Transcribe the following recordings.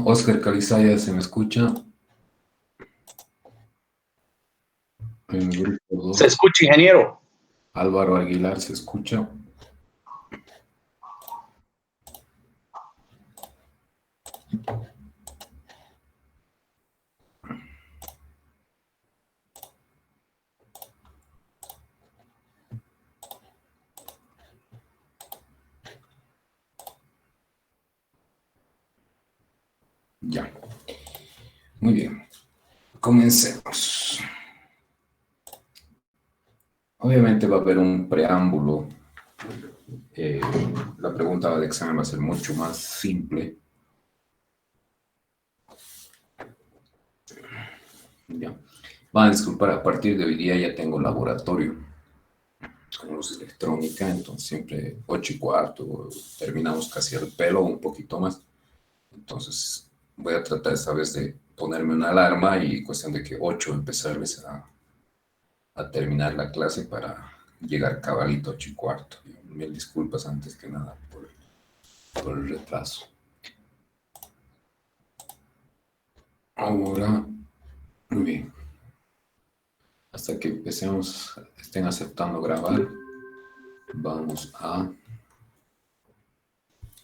Oscar Calizaya, ¿se me escucha? En grupo Se 2. escucha, ingeniero. Álvaro Aguilar, ¿se escucha? Ya, muy bien. Comencemos. Obviamente va a haber un preámbulo. Eh, la pregunta de examen va a ser mucho más simple. Ya. Van a disculpar, a partir de hoy día ya tengo laboratorio con luz electrónica, entonces siempre 8:15, terminamos casi al pelo, un poquito más. Entonces voy a tratar esta vez de ponerme una alarma y cuestión de que 8 empezarles a terminar la clase para llegar cabalito 8:15. Mil disculpas antes que nada por el retraso. Ahora, muy bien. Hasta que empecemos, estén aceptando grabar, vamos a,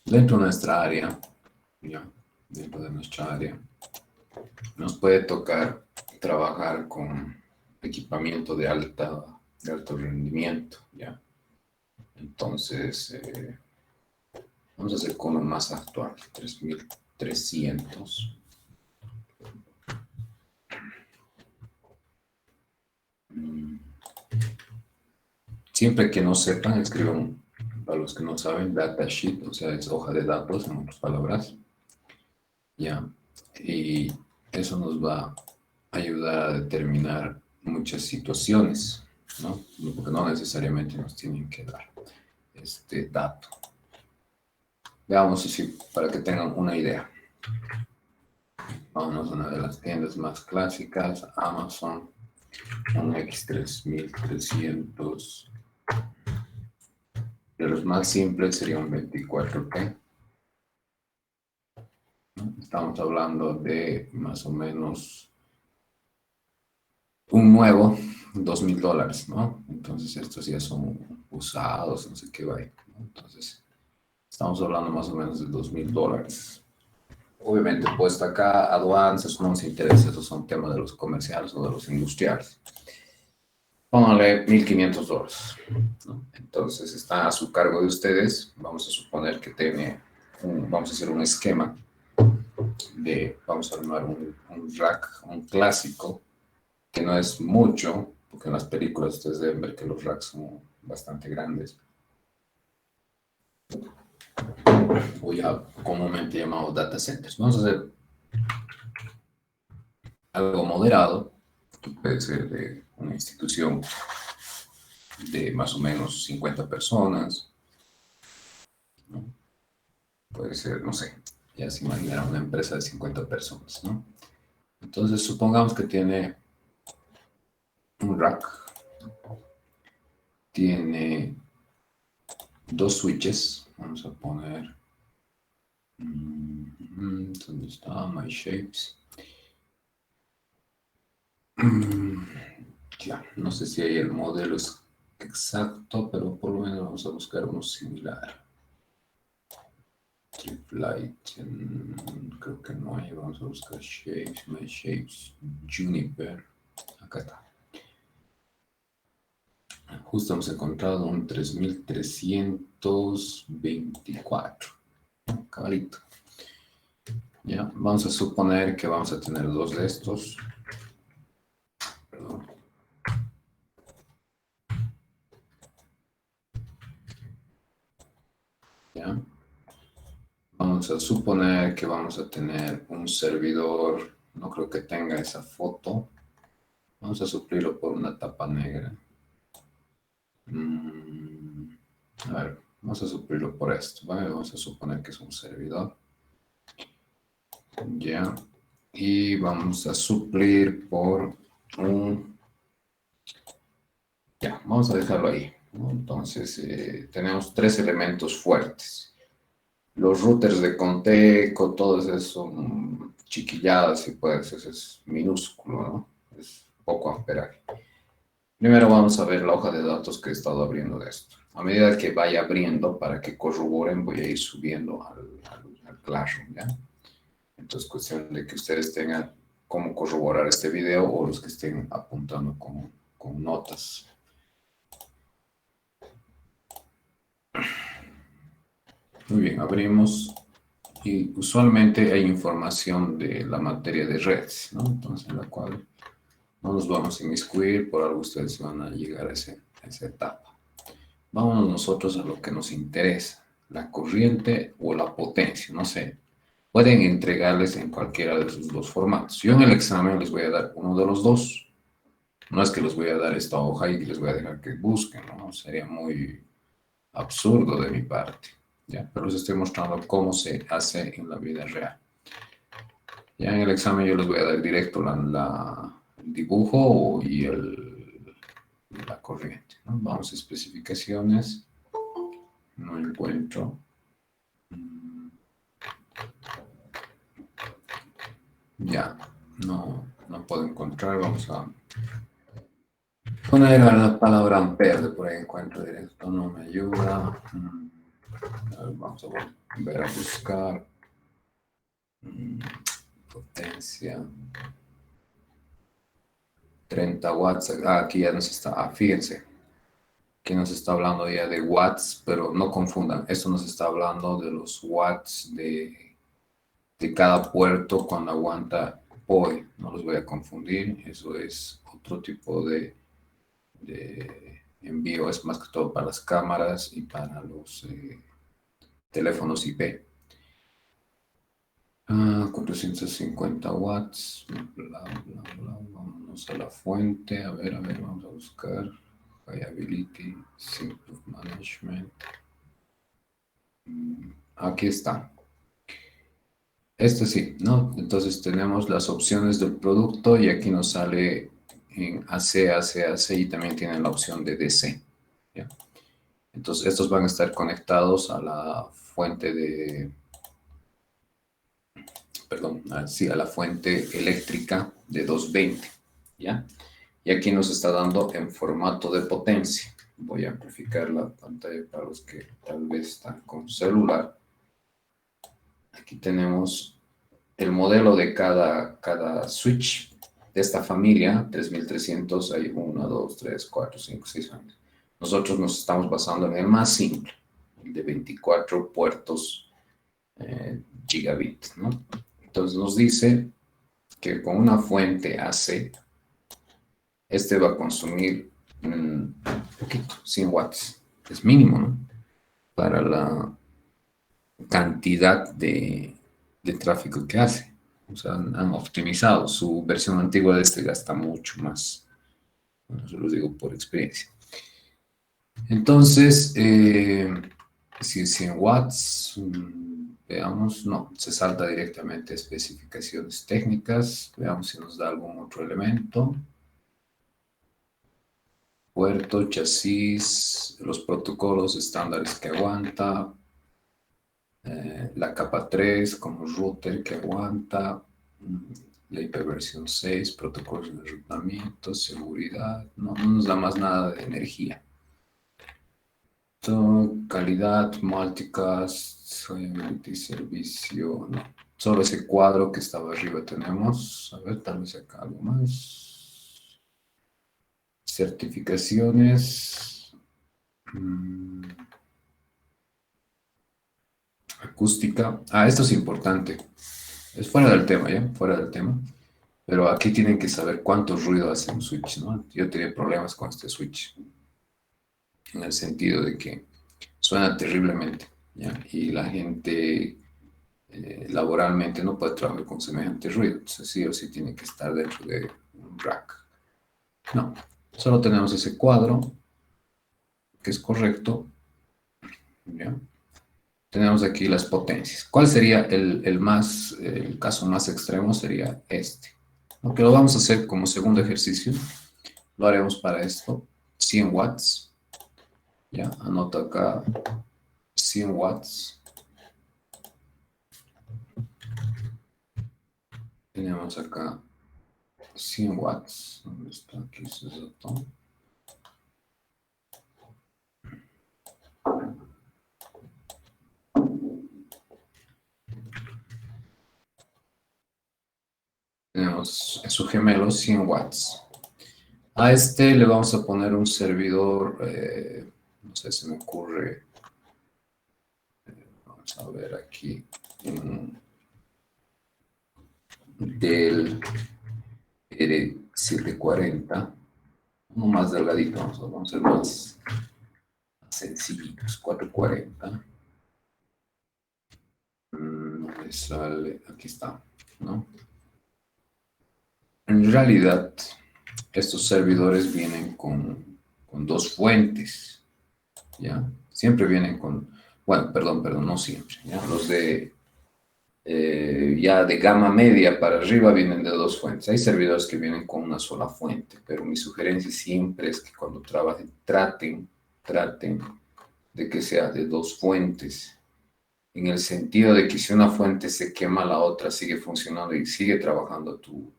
dentro de nuestra área, ya, dentro de nuestra área, nos puede tocar trabajar con equipamiento de alto rendimiento, ya. Entonces, vamos a hacer con lo más actual, 3300. Siempre que no sepan, escriban, para los que no saben, datasheet, o sea, es hoja de datos, en otras palabras, ya. Y eso nos va a ayudar a determinar muchas situaciones, ¿no? Porque no necesariamente nos tienen que dar este dato. Veamos así, para que tengan una idea. Vamos a una de las tiendas más clásicas, Amazon, un X3300. De los más simples sería un 24T. Estamos hablando de más o menos un nuevo, $2,000, ¿no? Entonces estos ya son usados, no sé qué va, ¿no? Entonces estamos hablando más o menos de $2,000. Obviamente, puesto acá, aduanas, eso no nos interesa, esos son temas de los comerciales o de los industriales. Póngale $1,500, ¿no? Entonces está a su cargo de ustedes. Vamos a suponer que vamos a hacer un esquema vamos a armar un rack, un clásico, que no es mucho, porque en las películas ustedes deben ver que los racks son bastante grandes, o ya comúnmente llamados data centers. Vamos a hacer algo moderado, que puede ser de una institución de más o menos 50 personas, ¿no? Puede ser, no sé, ya se imaginará una empresa de 50 personas, ¿no? Entonces, supongamos que tiene un rack, tiene dos switches, vamos a poner, ¿dónde está? My Shapes. Ya, no sé si hay el modelo exacto, pero por lo menos vamos a buscar uno similar. Triplight, creo que no hay, vamos a buscar Shapes, My Shapes, Juniper. Acá está. Justo hemos encontrado un 3324. Cabalito. Ya, vamos a suponer que vamos a tener dos de estos. Perdón. Ya. Vamos a suponer que vamos a tener un servidor. No creo que tenga esa foto. Vamos a suplirlo por una tapa negra. A ver, vamos a suplirlo por esto, ¿vale? Vamos a suponer que es un servidor. Ya. Y vamos a suplir por un... Ya, vamos a dejarlo ahí, ¿no? Entonces, tenemos tres elementos fuertes. Los routers de Conteco, todos esos son chiquilladas y pues eso es minúsculo, ¿no? Es poco amperaje. Primero vamos a ver la hoja de datos que he estado abriendo de esto. A medida que vaya abriendo, para que corroboren, voy a ir subiendo al Classroom, ¿ya? Entonces, cuestión de que ustedes tengan cómo corroborar este video o los que estén apuntando con notas. Muy bien, abrimos y usualmente hay información de la materia de redes, ¿no? Entonces, en la cual no nos vamos a inmiscuir, por algo ustedes van a llegar a esa etapa. Vámonos nosotros a lo que nos interesa, la corriente o la potencia, no sé. Pueden entregarles en cualquiera de esos dos formatos. Yo en el examen les voy a dar uno de los dos. No es que les voy a dar esta hoja y les voy a dejar que busquen, ¿no? Sería muy absurdo de mi parte, ¿ya? Pero les estoy mostrando cómo se hace en la vida real. Ya en el examen yo les voy a dar directo el dibujo y la corriente, ¿no? Vamos a especificaciones. No encuentro. Ya, no puedo encontrar. Vamos a poner la palabra ampere, por ahí encuentro directo. No me ayuda. A ver, vamos a volver a buscar. Potencia. 30 watts. Aquí ya nos está. Fíjense. Aquí nos está hablando ya de watts, pero no confundan. Esto nos está hablando de los watts de cada puerto cuando aguanta hoy. No los voy a confundir. Eso es otro tipo de envío. Es más que todo para las cámaras y para los teléfonos IP. 450 watts. Bla, bla, bla. Vámonos a la fuente. A ver, vamos a buscar. Viability, Simple Management. Aquí está. Este sí, ¿no? Entonces tenemos las opciones del producto y aquí nos sale en AC, AC, AC y también tienen la opción de DC. ¿Ya? Entonces estos van a estar conectados a la fuente a la fuente eléctrica de 220, ¿ya? Y aquí nos está dando en formato de potencia. Voy a amplificar la pantalla para los que tal vez están con celular. Aquí tenemos el modelo de cada switch de esta familia, 3300, hay 1, 2, 3, 4, 5, 6 años. Nosotros nos estamos basando en el más simple, el de 24 puertos gigabit, ¿no? Entonces nos dice que con una fuente AC, este va a consumir un poquito, 100 watts. Es mínimo, ¿no? Para la cantidad de tráfico que hace. O sea, han optimizado. Su versión antigua de este gasta mucho más. Bueno, eso lo digo por experiencia. Entonces, si 100 watts, veamos, no, se salta directamente a especificaciones técnicas. Veamos si nos da algún otro elemento. Puerto, chasis, los protocolos estándares que aguanta, la capa 3 como router que aguanta, la IP versión 6, protocolos de enrutamiento, seguridad, no nos da más nada de energía. Calidad, multicast, reliability, servicio, no. Solo ese cuadro que estaba arriba tenemos. A ver, tal vez acá algo más. Certificaciones. Acústica. Esto es importante. Es fuera del tema, ¿ya? Fuera del tema. Pero aquí tienen que saber cuánto ruido hace un switch, ¿no? Yo tenía problemas con este switch. En el sentido de que suena terriblemente, ¿ya? Y la gente laboralmente no puede trabajar con semejante ruido. Entonces sí o sí tiene que estar dentro de un rack. No, solo tenemos ese cuadro, que es correcto, ¿ya? Tenemos aquí las potencias. ¿Cuál sería el caso más extremo? Sería este. Aunque lo vamos a hacer como segundo ejercicio. Lo haremos para esto. 100 watts. Ya, anota acá 100 watts. Tenemos acá 100 watts. ¿Dónde está? Aquí es eso. Tenemos su gemelo 100 watts. A este le vamos a poner un servidor, no sé, se me ocurre, vamos a ver aquí, del R740, uno más delgadito, vamos a ser más sencillitos, 440. ¿Dónde sale? Aquí está, ¿no? En realidad, estos servidores vienen con dos fuentes, ¿ya? Siempre vienen con, bueno, perdón, no siempre, ¿ya? Los de ya de gama media para arriba vienen de dos fuentes. Hay servidores que vienen con una sola fuente, pero mi sugerencia siempre es que cuando trabajen traten de que sea de dos fuentes, en el sentido de que si una fuente se quema, la otra sigue funcionando y sigue trabajando tu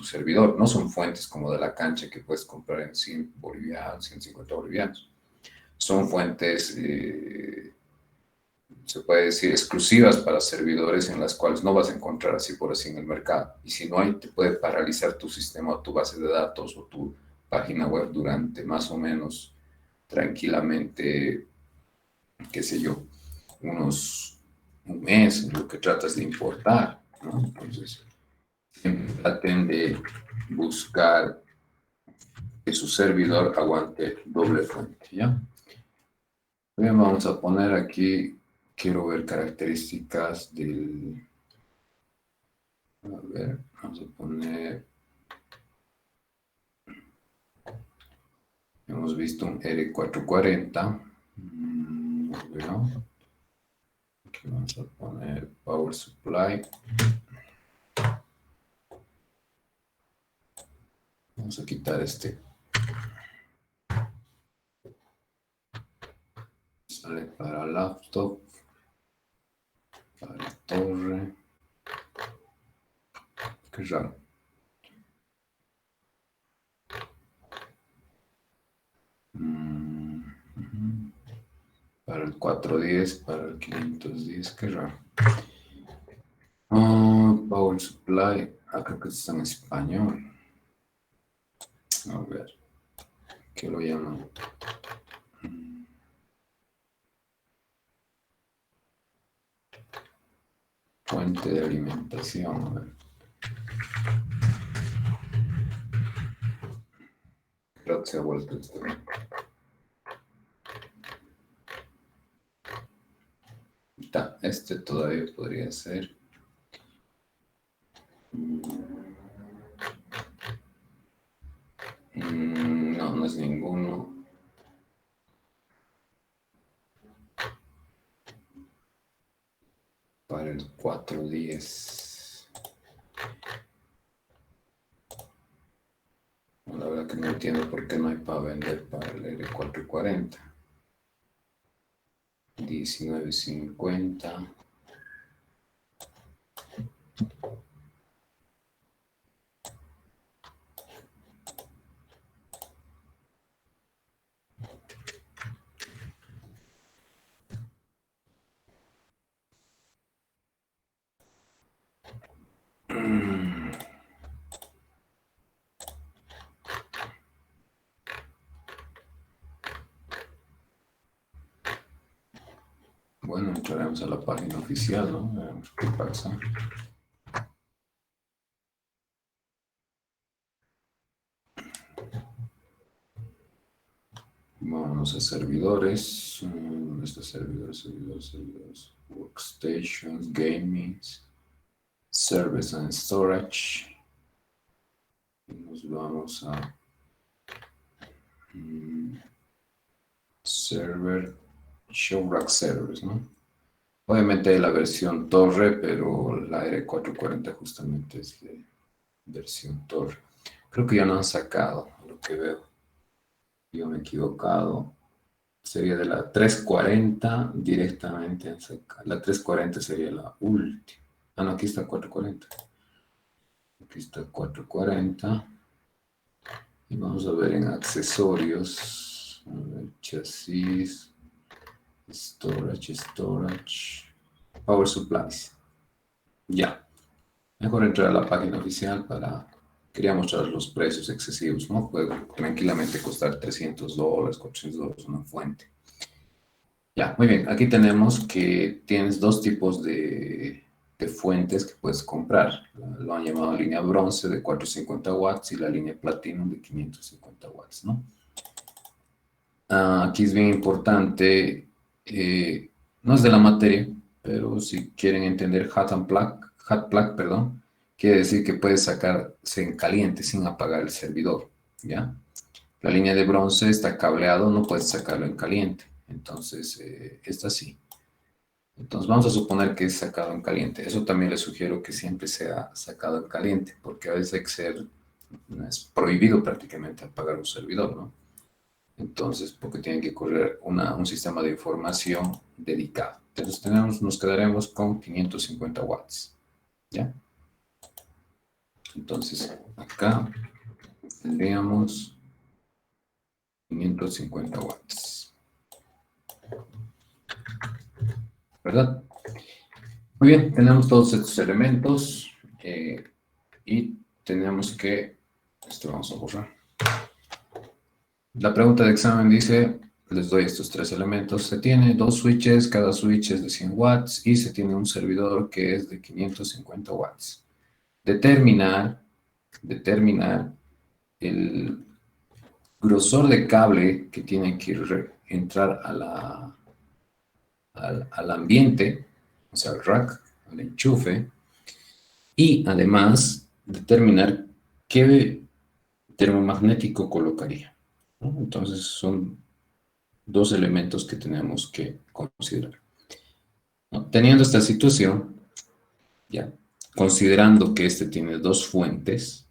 servidor. No son fuentes como de la cancha que puedes comprar en 100 bolivianos, 150 bolivianos. Son fuentes se puede decir, exclusivas para servidores en las cuales no vas a encontrar así por así en el mercado. Y si no hay, te puede paralizar tu sistema o tu base de datos o tu página web durante más o menos tranquilamente, qué sé yo, un mes en lo que tratas de importar, ¿no? Entonces, siempre traten de buscar que su servidor aguante doble fuente, ¿ya? Bien, vamos a poner aquí, quiero ver características del. A ver, vamos a poner, hemos visto un R440. Bueno, aquí vamos a poner Power Supply. Vamos a quitar este. Sale para laptop, para torre. Qué raro. Para el 410, para el 510, qué raro. Power Supply, creo que está en español. A ver, ¿qué lo llaman? Fuente de alimentación. A ver. Creo que se ha vuelto esto. Este todavía podría ser. No, no es ninguno. Para el 410. La verdad que no entiendo por qué no hay para vender para el R440. 1950. Bueno, entraremos a la página oficial, ¿no? Veamos qué pasa. Vámonos a servidores. ¿Dónde está servidores? Workstations, gaming, servers and storage. Y nos vamos a server, show rack servers, ¿no? Obviamente hay la versión torre, pero la R440 justamente es de versión torre. Creo que ya no han sacado, lo que veo. Yo me he equivocado. Sería de la 340 directamente. La 340 sería la última. Ah, no, aquí está 440. Aquí está 440. Y vamos a ver en accesorios. A ver, chasis, storage, power supplies. Ya. Mejor entrar a la página oficial para... Quería mostrar los precios excesivos, ¿no? Puede tranquilamente costar $300, $400 una fuente. Ya, muy bien. Aquí tenemos que tienes dos tipos de fuentes que puedes comprar. Lo han llamado línea bronce de 450 watts y la línea platinum de 550 watts, ¿no? Aquí es bien importante, no es de la materia, pero si quieren entender hot plug, perdón, quiere decir que puedes sacarse en caliente sin apagar el servidor, ¿ya? La línea de bronce está cableado, no puedes sacarlo en caliente, entonces esta sí. Entonces vamos a suponer que es sacado en caliente. Eso también les sugiero que siempre sea sacado en caliente, porque a veces hay que ser, es prohibido prácticamente apagar un servidor, ¿no? Entonces, porque tienen que correr un sistema de información dedicado. Entonces nos quedaremos con 550 watts, ¿ya? Entonces, acá tendríamos 550 watts, ¿verdad? Muy bien, tenemos todos estos elementos y tenemos que, esto vamos a borrar. La pregunta de examen dice, les doy estos tres elementos, se tiene dos switches, cada switch es de 100 watts y se tiene un servidor que es de 550 watts. Determinar el grosor de cable que tiene que entrar al ambiente, o sea, al rack, al enchufe, y además determinar qué termomagnético colocaría, ¿no? Entonces son dos elementos que tenemos que considerar, ¿no? Teniendo esta situación, ya, considerando que este tiene dos fuentes,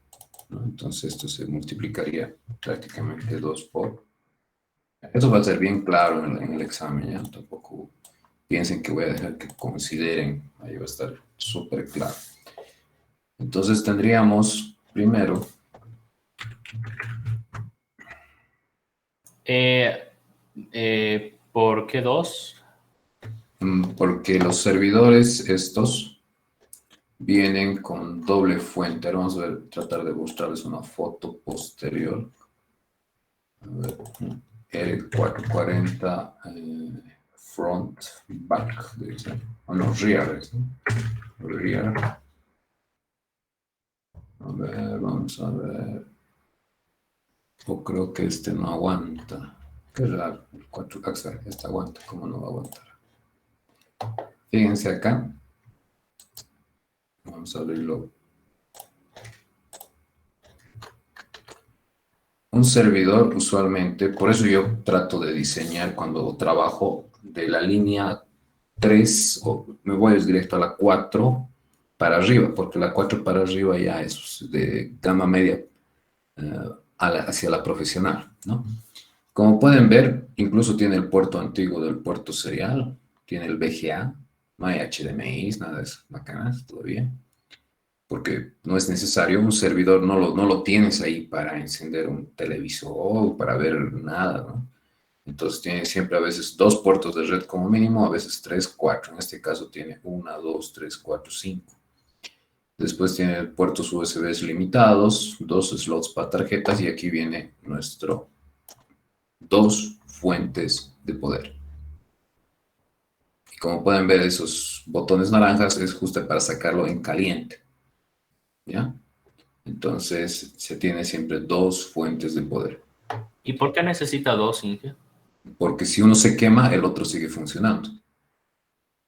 ¿no? Entonces esto se multiplicaría prácticamente 2 por... Eso va a ser bien claro en el examen, ¿ya? Tampoco piensen que voy a dejar que consideren, ahí va a estar súper claro. Entonces tendríamos primero... ¿Por qué dos? Porque los servidores estos vienen con doble fuente. Ahora vamos a ver, tratar de mostrarles una foto posterior. A ver, R440 front, back, dice. O no, rear, ¿no? Rear. A ver, vamos a ver. O creo que este no aguanta. Qué raro. El 4 axar, este aguanta. ¿Cómo no va a aguantar? Fíjense acá. Vamos a abrirlo. Un servidor usualmente, por eso yo trato de diseñar cuando trabajo de la línea 3 o me voy directo a la 4 para arriba, porque la 4 para arriba ya es de gama media hacia la profesional, ¿no? Como pueden ver, incluso tiene el puerto antiguo del puerto serial, tiene el VGA, no hay HDMI, nada de eso, bacanas, todo bien. Porque no es necesario, un servidor no lo tienes ahí para encender un televisor o para ver nada, ¿no? Entonces tiene siempre a veces dos puertos de red como mínimo, a veces tres, cuatro. En este caso tiene una, dos, tres, cuatro, cinco. Después tiene puertos USB limitados, dos slots para tarjetas y aquí viene nuestro dos fuentes de poder. Y como pueden ver, esos botones naranjas es justo para sacarlo en caliente, ¿ya? Entonces se tiene siempre dos fuentes de poder. ¿Y por qué necesita dos, Inge? Porque si uno se quema, el otro sigue funcionando.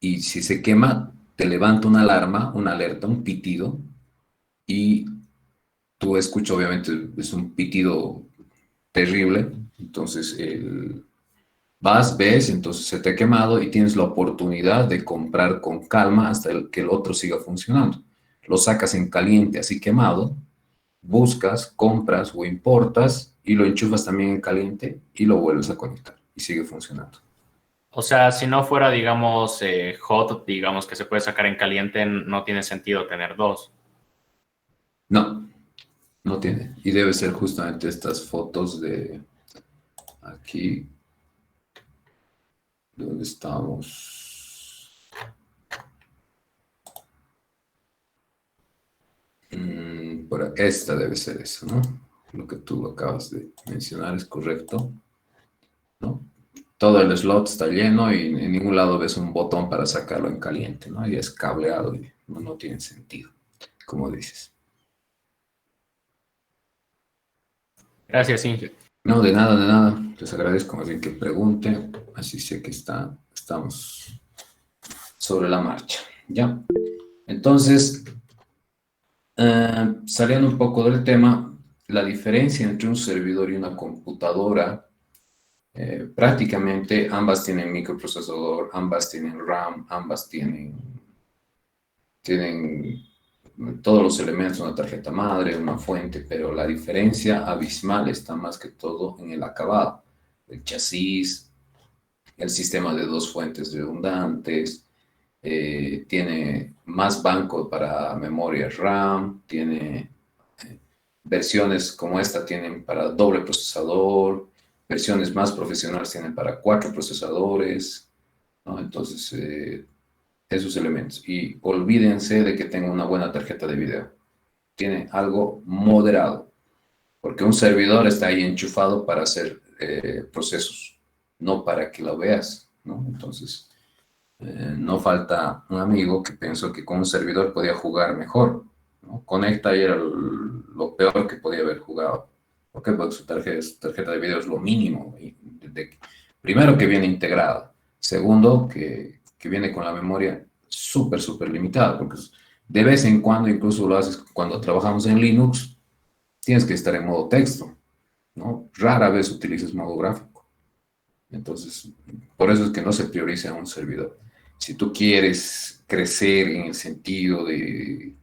Y si se quema, te levanta una alarma, una alerta, un pitido, y tú escuchas, obviamente, es un pitido terrible. Entonces, vas, ves, entonces se te ha quemado y tienes la oportunidad de comprar con calma hasta que el otro siga funcionando. Lo sacas en caliente, así quemado, buscas, compras o importas y lo enchufas también en caliente y lo vuelves a conectar y sigue funcionando. O sea, si no fuera, digamos, hot, digamos, que se puede sacar en caliente, no tiene sentido tener dos. No, no tiene. Y debe ser justamente estas fotos de aquí, donde estamos. Por esta debe ser eso, ¿no? Lo que tú acabas de mencionar es correcto, ¿no? Todo el slot está lleno y en ningún lado ves un botón para sacarlo en caliente, ¿no? Y es cableado y no tiene sentido, como dices. Gracias, Inge. No, de nada, de nada. Les agradezco más bien que pregunte. Así sé que estamos sobre la marcha. ¿Ya? Entonces, saliendo un poco del tema, la diferencia entre un servidor y una computadora, prácticamente ambas tienen microprocesador, ambas tienen RAM, ambas tienen todos los elementos, una tarjeta madre, una fuente, pero la diferencia abismal está más que todo en el acabado, el chasis, el sistema de dos fuentes redundantes, tiene más banco para memoria RAM, tiene versiones como esta tienen para doble procesador, versiones más profesionales tienen para cuatro procesadores, ¿no? Entonces, esos elementos. Y olvídense de que tenga una buena tarjeta de video. Tiene algo moderado, porque un servidor está ahí enchufado para hacer procesos, no para que lo veas, ¿no? Entonces, no falta un amigo que pensó que con un servidor podía jugar mejor, ¿no? Conecta y era lo peor que podía haber jugado. ¿Por qué? Porque su tarjeta de video es lo mínimo. Primero, que viene integrada. Segundo, que viene con la memoria súper, súper limitada, porque de vez en cuando, incluso lo haces cuando trabajamos en Linux, tienes que estar en modo texto, ¿no? Rara vez utilizas modo gráfico. Entonces, por eso es que no se prioriza un servidor. Si tú quieres crecer en el sentido de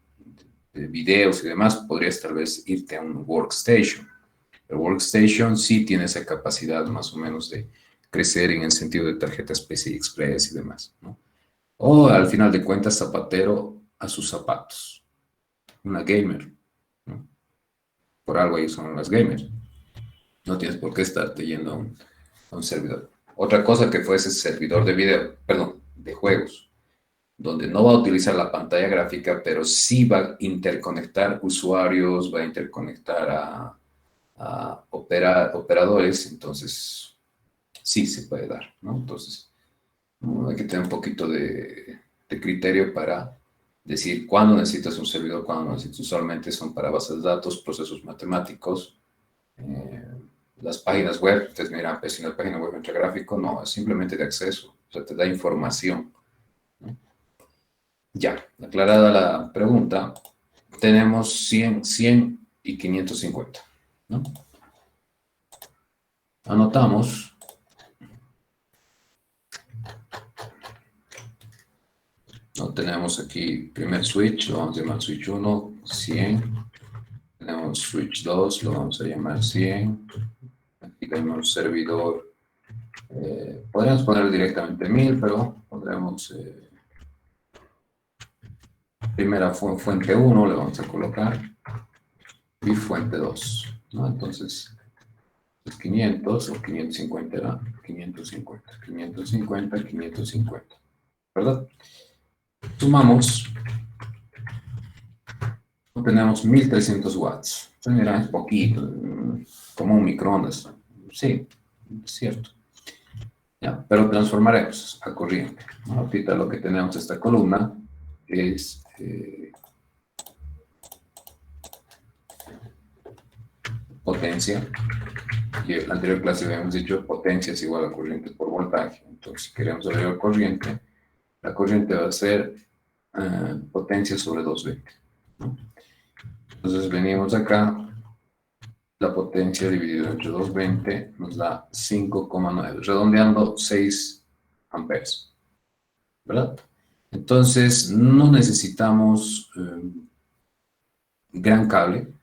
videos y demás, podrías tal vez irte a un workstation. El workstation sí tiene esa capacidad más o menos de crecer en el sentido de tarjetas PCI Express y demás, ¿no? O al final de cuentas, zapatero a sus zapatos. Una gamer, ¿no? Por algo ellos son las gamers. No tienes por qué estarte yendo a un servidor. Otra cosa que fue ese servidor de video, perdón, de juegos, donde no va a utilizar la pantalla gráfica, pero sí va a interconectar usuarios, va a interconectar a operadores, entonces sí se puede dar, ¿no? Entonces, hay que tener un poquito de criterio para decir cuándo necesitas un servidor, cuándo no necesitas. Usualmente son para bases de datos, procesos matemáticos, eh, las páginas web. Ustedes me dirán, pues si una página web entra gráfico, no, es simplemente de acceso, o sea, te da información, ¿no? Ya, aclarada la pregunta, tenemos 100, 100 y 550, ¿no? Anotamos. No, tenemos aquí primer switch, lo vamos a llamar switch 1, 100. Tenemos switch 2, lo vamos a llamar 100. Aquí tenemos servidor. Podríamos poner directamente 1000, pero pondremos primera fuente 1, le vamos a colocar, y fuente 2, ¿no? Entonces, es 500 o 550 era 550, 550, 550, ¿verdad? Sumamos, tenemos 1300 watts. Entonces, mira, es poquito, como un microondas. Sí, es cierto. Ya, pero transformaremos a corriente, ¿no? Ahorita lo que tenemos esta columna es potencia, y en la anterior clase habíamos dicho potencia es igual a corriente por voltaje. Entonces, si queremos saber corriente, la corriente va a ser potencia sobre 220, ¿no? Entonces, venimos acá, la potencia dividido entre 220 nos da 5,9, redondeando 6 amperes, ¿verdad? Entonces, no necesitamos gran cable,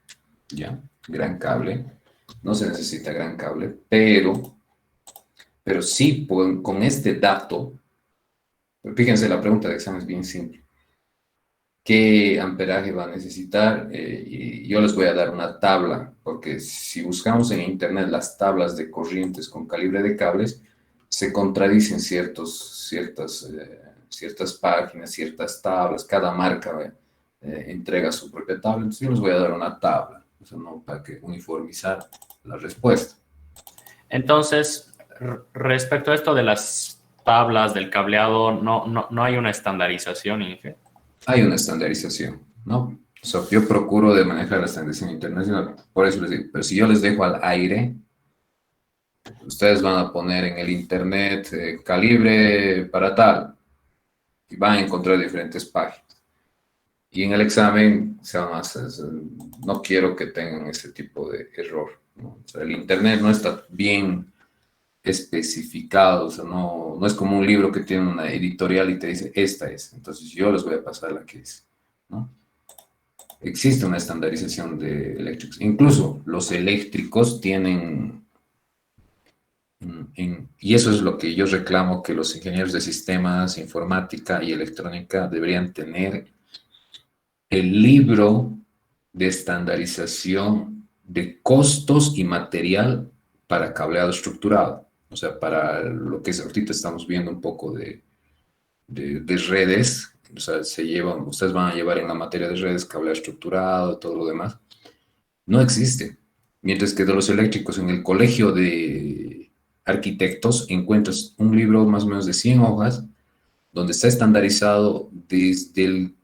¿ya? Gran cable. No se necesita gran cable, pero sí con este dato, fíjense, la pregunta de examen es bien simple. qué amperaje va a necesitar. Y yo les voy a dar una tabla, porque si buscamos en internet las tablas de corrientes con calibre de cables, se contradicen ciertas páginas, ciertas tablas, cada marca entrega su propia tabla. Entonces yo les voy a dar una tabla, o sea, no para que uniformizar la respuesta. Entonces, respecto a esto de las tablas del cableado, no hay una estandarización, Inge. Hay una estandarización, ¿no? O sea, yo procuro de manejar la estandarización internacional, por eso les digo, pero si yo les dejo al aire, ustedes van a poner en el internet calibre para tal y van a encontrar diferentes páginas. Y en el examen, o sea, no quiero que tengan ese tipo de error, ¿no? O sea, el internet no está bien especificado, o sea, no es como un libro que tiene una editorial y te dice, esta es. Entonces yo les voy a pasar la que es, ¿no? Existe una estandarización de eléctricos. Incluso los eléctricos tienen, y eso es lo que yo reclamo, que los ingenieros de sistemas, informática y electrónica deberían tener el libro de estandarización de costos y material para cableado estructurado. O sea, para lo que es, ahorita estamos viendo un poco de redes, o sea, ustedes van a llevar en la materia de redes, cableado estructurado, todo lo demás. No existe. Mientras que de los eléctricos en el colegio de arquitectos encuentras un libro más o menos de 100 hojas donde está estandarizado desde el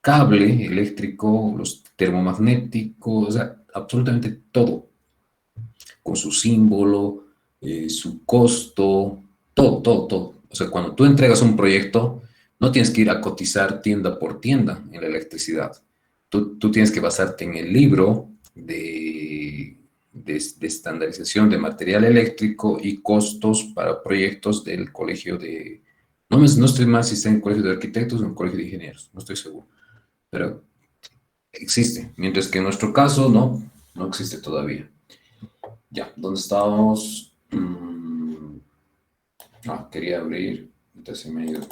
cable eléctrico, los termomagnéticos, o sea, absolutamente todo, con su símbolo, su costo, todo. O sea, cuando tú entregas un proyecto, no tienes que ir a cotizar tienda por tienda en la electricidad. Tú tienes que basarte en el libro de estandarización de material eléctrico y costos para proyectos del colegio de... No estoy más si está en el colegio de arquitectos o en el colegio de ingenieros, no estoy seguro, pero existe. Mientras que en nuestro caso no existe todavía. Ya, ¿dónde estábamos? Quería abrir, entonces me he ido.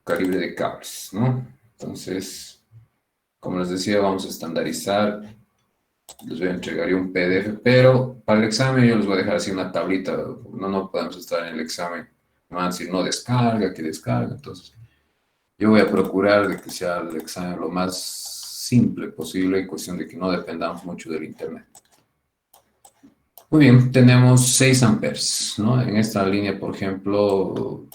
Calibre de cables, ¿no? Entonces, como les decía, vamos a estandarizar. Les voy a entregar yo un PDF, pero para el examen yo les voy a dejar así una tablita. No podemos estar en el examen. Me van a decir, no descarga, que descarga. Entonces, yo voy a procurar de que sea el examen lo más simple posible, en cuestión de que no dependamos mucho del internet. Muy bien, tenemos 6 amperes, ¿no? En esta línea, por ejemplo,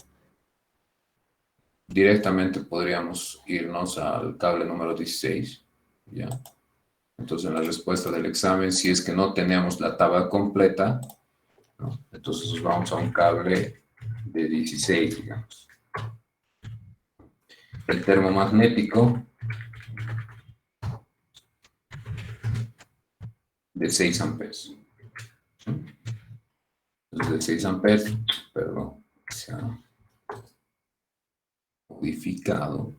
directamente podríamos irnos al cable número 16, ¿ya? Entonces, en la respuesta del examen, si es que no tenemos la tabla completa, ¿no? Entonces nos vamos a un cable de 16, digamos. El termomagnético de 6 amperes. Entonces, de 6 amperes, perdón, se ha modificado.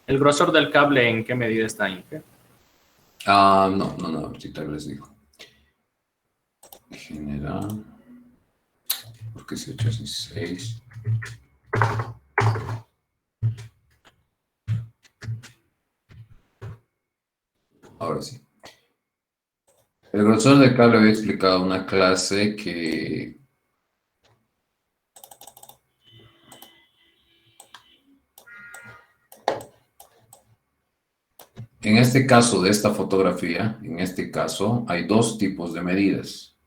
¿El grosor del cable en qué medida está, Inge? No, ahorita les digo. General, porque es 816. Ahora sí. El grosor del cable había explicado una clase que en este caso de esta fotografía, en este caso hay dos tipos de medidas.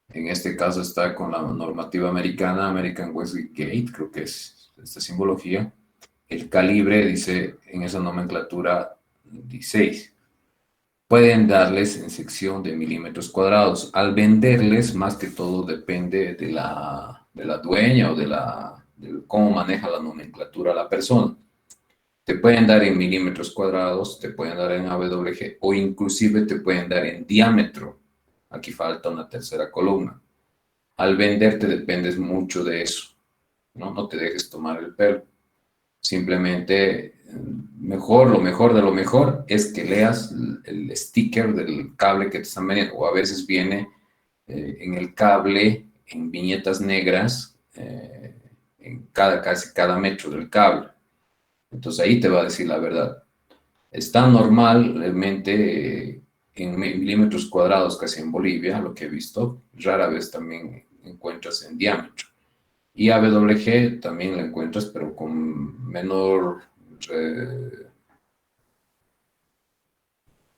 En este caso está con la normativa americana, American Westgate, creo que es esta simbología. El calibre dice en esa nomenclatura 16. Pueden darles en sección de milímetros cuadrados. Al venderles, más que todo depende de la dueña o de cómo maneja la nomenclatura la persona. Te pueden dar en milímetros cuadrados, te pueden dar en AWG o inclusive te pueden dar en diámetro. Aquí falta una tercera columna. Al venderte dependes mucho de eso, ¿no? No te dejes tomar el pelo. Simplemente lo mejor de lo mejor es que leas el sticker del cable que te están vendiendo, o a veces viene en el cable, en viñetas negras, en casi cada metro del cable. Entonces ahí te va a decir la verdad. Está normalmente en milímetros cuadrados casi en Bolivia, lo que he visto. Rara vez también encuentras en diámetro. Y AWG también la encuentras, pero con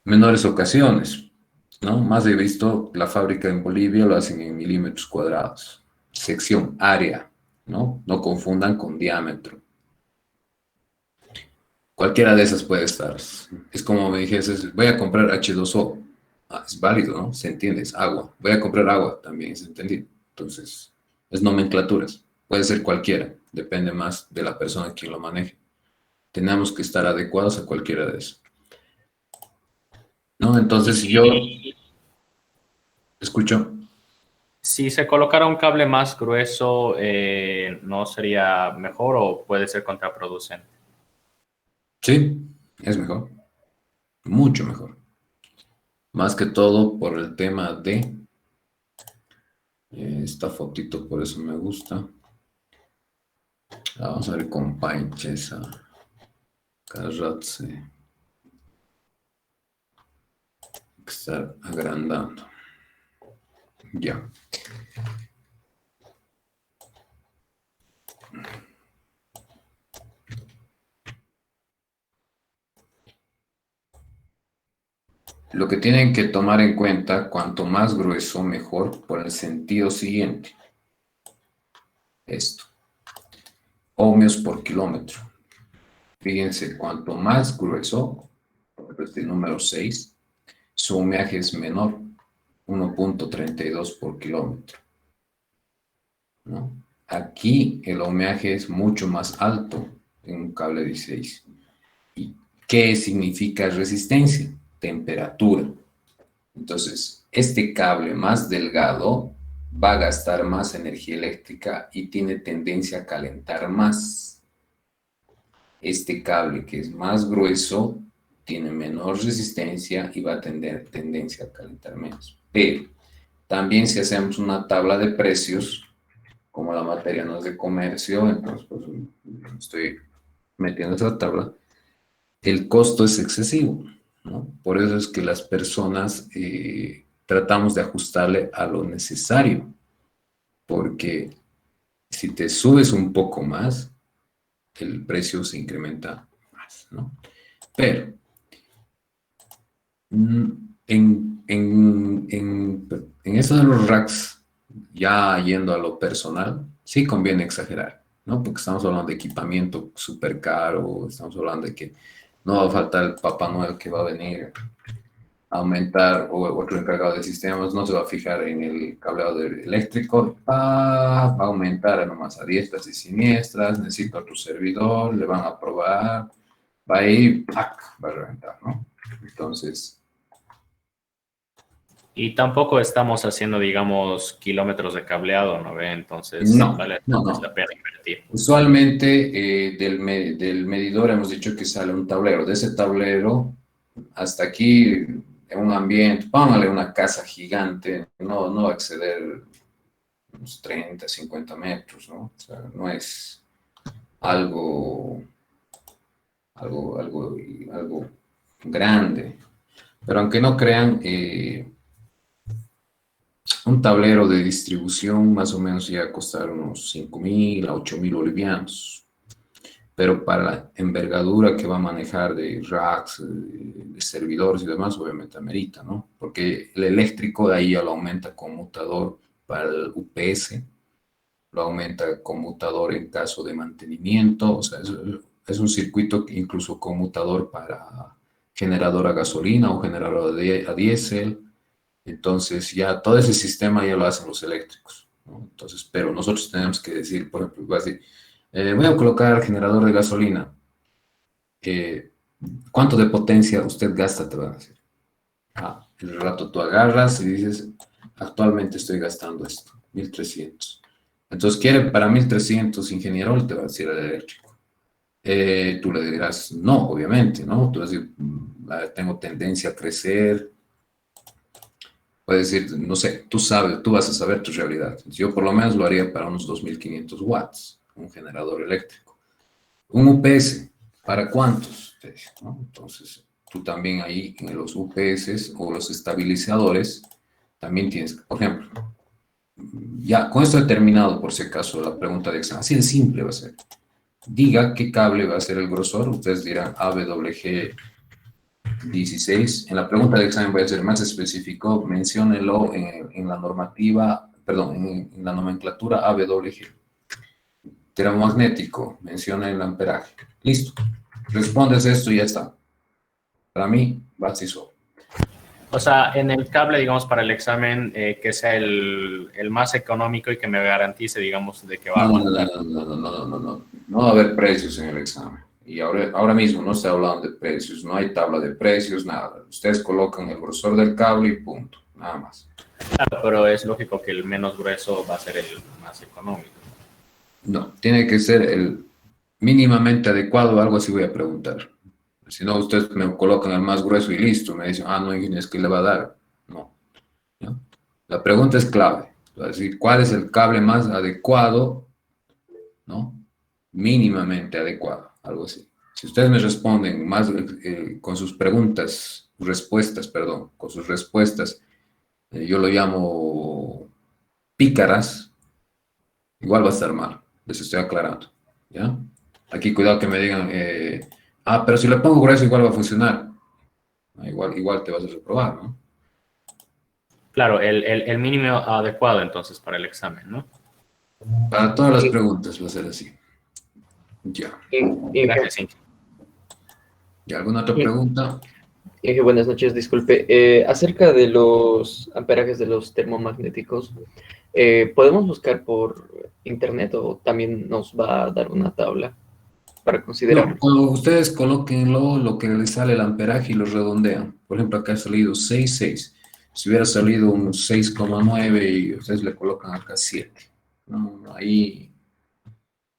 menores ocasiones, ¿no? Más he visto la fábrica en Bolivia lo hacen en milímetros cuadrados. Sección, área, ¿no? No confundan con diámetro. Cualquiera de esas puede estar. Es como me dijese, voy a comprar H2O. Ah, es válido, ¿no? Se entiende, es agua. Voy a comprar agua, también es entendido. Entonces, es nomenclaturas. Puede ser cualquiera. Depende más de la persona quien lo maneje. Tenemos que estar adecuados a cualquiera de eso. ¿No? Entonces, Y yo escucho. si se colocara un cable más grueso, ¿no sería mejor o puede ser contraproducente? Sí, es mejor. Mucho mejor. Más que todo por el tema de esta fotito, por eso me gusta. Vamos a ver con Painchesa. Carratse. Hay que estar agrandando. Ya. Lo que tienen que tomar en cuenta, cuanto más grueso, mejor, por el sentido siguiente. Esto. Ohmios por kilómetro. Fíjense, cuanto más grueso, por ejemplo, este número 6, su ohmiaje es menor, 1.32 por kilómetro, ¿no? Aquí el ohmiaje es mucho más alto en un cable 16. ¿Y qué significa resistencia? Temperatura. Entonces, este cable más delgado va a gastar más energía eléctrica y tiene tendencia a calentar más. Este cable que es más grueso tiene menor resistencia y va a tener tendencia a calentar menos. Pero también si hacemos una tabla de precios, como la materia no es de comercio, entonces pues, estoy metiendo esa tabla, el costo es excesivo, ¿no? Por eso es que las personas tratamos de ajustarle a lo necesario, porque si te subes un poco más, el precio se incrementa más, ¿no? Pero mm, en eso de los racks, ya yendo a lo personal, sí conviene exagerar, ¿no? Porque estamos hablando de equipamiento súper caro, estamos hablando de que no va a faltar el Papá Noel que va a venir a aumentar, o otro encargado de sistemas no se va a fijar en el cableado eléctrico, va a aumentar nomás a diestras y siniestras, necesita otro servidor, le van a probar, va a ir, ¡pac! Va a reventar, ¿no? Entonces, Y tampoco estamos haciendo, digamos, kilómetros de cableado, ¿no ve? Entonces, no, vale no, la no. pena invertir. Usualmente del medidor hemos dicho que sale un tablero. De ese tablero hasta aquí, en un ambiente, póngale una casa gigante, no va a exceder unos 30, 50 metros, ¿no? O sea, no es algo, algo grande. Pero aunque no crean, un tablero de distribución más o menos llega a costar unos 5.000 a 8.000 bolivianos. Pero para la envergadura que va a manejar de racks, de servidores y demás, obviamente amerita, ¿no? Porque el eléctrico de ahí ya lo aumenta conmutador para el UPS, lo aumenta conmutador en caso de mantenimiento, o sea, es un circuito incluso conmutador para generador a gasolina o generador a diésel. Entonces ya todo ese sistema ya lo hacen los eléctricos, ¿no? Entonces, pero nosotros tenemos que decir, por ejemplo, voy a decir, voy a colocar generador de gasolina. eh, ¿Cuánto de potencia usted gasta? Te van a decir. Ah, el rato tú agarras y dices, actualmente estoy gastando esto, 1.300. Entonces, quiere para 1.300 ingeniero, te va a decir el eléctrico. Tú le dirás, no, obviamente, ¿no? Tú vas a decir, tengo tendencia a crecer. Puedes decir, no sé, tú sabes, tú vas a saber tu realidad. Yo por lo menos lo haría para unos 2500 watts, un generador eléctrico. Un UPS, ¿para cuántos? ¿No? Entonces, tú también ahí en los UPS o los estabilizadores, también tienes, por ejemplo, ya con esto he terminado por si acaso la pregunta de examen. Así de simple va a ser. Diga qué cable va a ser el grosor. Ustedes dirán AWG 16. En la pregunta de examen voy a ser más específico. Menciónelo en la normativa, perdón, en la nomenclatura AWG. Termomagnético, menciona el amperaje. Listo. Respondes esto y ya está. Para mí, básico. O sea, en el cable, digamos, para el examen, que sea el más económico y que me garantice, digamos, de que va a aguantar. No va a haber precios en el examen. Y ahora mismo no estoy hablando de precios, no hay tabla de precios, nada. Ustedes colocan el grosor del cable y punto, nada más. Claro, pero es lógico que el menos grueso va a ser el más económico. No, tiene que ser el mínimamente adecuado, algo así voy a preguntar. Si no, ustedes me colocan el más grueso y listo. Me dicen, no, ingeniero, ¿qué le va a dar? No. ¿No? La pregunta es clave. Es decir, ¿cuál es el cable más adecuado? ¿No? Mínimamente adecuado, algo así. Si ustedes me responden más con sus respuestas, perdón, con sus respuestas, yo lo llamo pícaras, igual va a estar mal, les estoy aclarando, ¿ya? Aquí cuidado que me digan, pero si le pongo grueso igual va a funcionar. Igual te vas a reprobar, ¿no? Claro, el mínimo adecuado entonces para el examen, ¿no? Para todas las Y, preguntas va a ser así. Ya. Gracias, Inge. ¿Y alguna otra y- pregunta? Inge, buenas noches, disculpe. Acerca de los amperajes de los termomagnéticos, ¿podemos buscar por internet o también nos va a dar una tabla para No, considerar? cuando ustedes colóquenlo, lo que les sale el amperaje y lo redondean. Por ejemplo, acá ha salido 6,6. Si hubiera salido un 6,9 y ustedes le colocan acá 7. No, ahí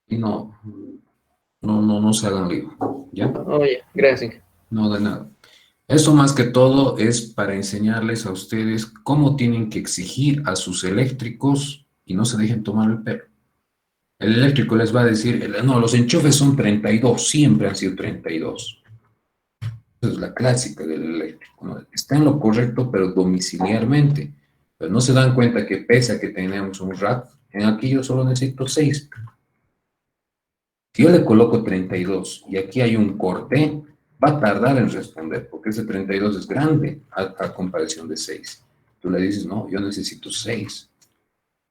y no se hagan lío. ¿Ya? Oye, gracias, Inge. No, de nada. Eso más que todo es para enseñarles a ustedes cómo tienen que exigir a sus eléctricos y no se dejen tomar el pelo. El eléctrico les va a decir, no, los enchufes son 32, siempre han sido 32. Esa es la clásica del eléctrico, ¿no? Está en lo correcto, pero domiciliarmente. Pero no se dan cuenta que pese a que tenemos un rack, en aquí yo solo necesito 6. Si yo le coloco 32 y aquí hay un corte, va a tardar en responder, porque ese 32 es grande a comparación de 6. Tú le dices, no, yo necesito 6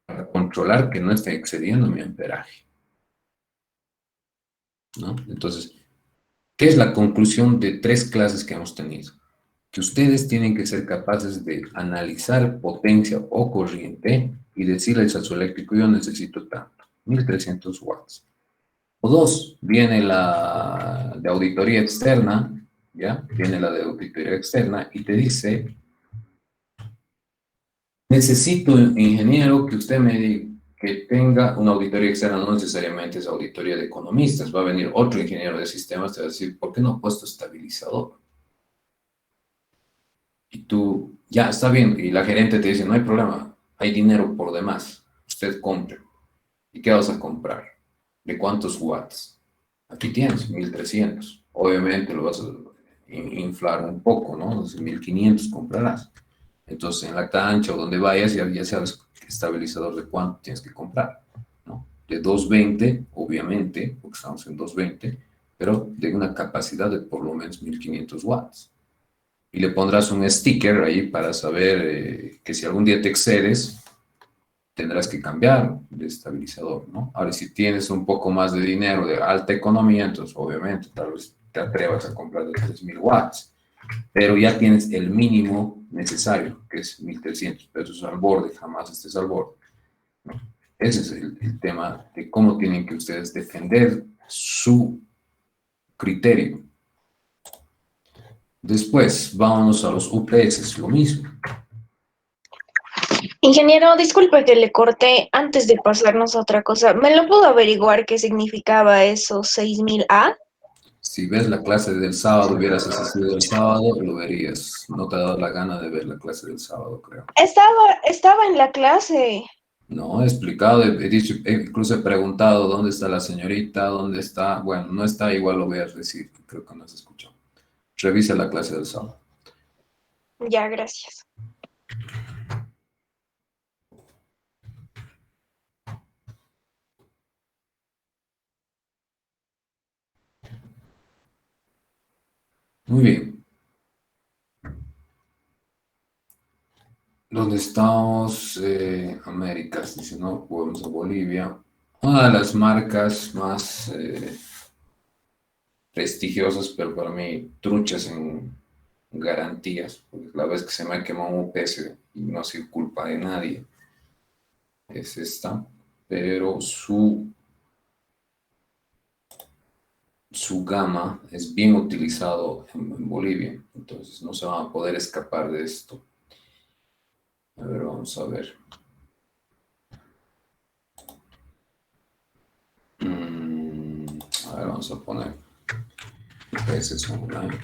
para controlar que no esté excediendo mi amperaje, ¿no? Entonces, ¿qué es la conclusión de 3 clases que hemos tenido? Que ustedes tienen que ser capaces de analizar potencia o corriente y decirles a su eléctrico, yo necesito tanto, 1300 watts. O 2, viene la de auditoría externa, ¿ya? Viene la de auditoría externa y te dice, necesito, ingeniero, que usted me diga que tenga una auditoría externa, no necesariamente es auditoría de economistas, va a venir otro ingeniero de sistemas, te va a decir, ¿por qué no he puesto estabilizador? Y tú, ya, está bien, y la gerente te dice, no hay problema, hay dinero por demás, usted compre. ¿Y qué vas a comprar? ¿De cuántos watts? Aquí tienes, 1300. Obviamente lo vas a inflar un poco, ¿no? Entonces, 1500 comprarás. Entonces, en la cancha o donde vayas, ya sabes estabilizador de cuánto tienes que comprar, ¿no? De 220, obviamente, porque estamos en 220, pero de una capacidad de por lo menos 1500 watts. Y le pondrás un sticker ahí para saber que si algún día te excedes, tendrás que cambiar de estabilizador, ¿no? Ahora, si tienes un poco más de dinero de alta economía, entonces obviamente tal vez te atrevas a comprar de 3000 watts, pero ya tienes el mínimo necesario, que es 1300 pesos al borde, jamás estés al borde, ¿no? Ese es el tema de cómo tienen que ustedes defender su criterio. Después, vámonos a los UPS, lo mismo. Ingeniero, disculpe que le corté antes de pasarnos a otra cosa. ¿Me lo puedo averiguar qué significaba eso 6000 A? Si ves la clase del sábado, hubieras asistido el sábado, lo verías. No te ha dado la gana de ver la clase del sábado, creo. Estaba en la clase. No, he explicado, he dicho, incluso he preguntado dónde está la señorita, dónde está. Bueno, no está, igual lo voy a decir, creo que no has escuchado. Revisa la clase del sábado. Ya, gracias. Muy bien. ¿Dónde estamos? Américas, dice, no, volvemos a Bolivia. Una de las marcas más prestigiosas, pero para mí truchas en garantías, porque la vez que se me quemó un UPS y no ha sido culpa de nadie, es esta, pero su gama es bien utilizado en Bolivia, entonces no se van a poder escapar de esto. A ver, vamos a ver. A ver, vamos a poner UPS online.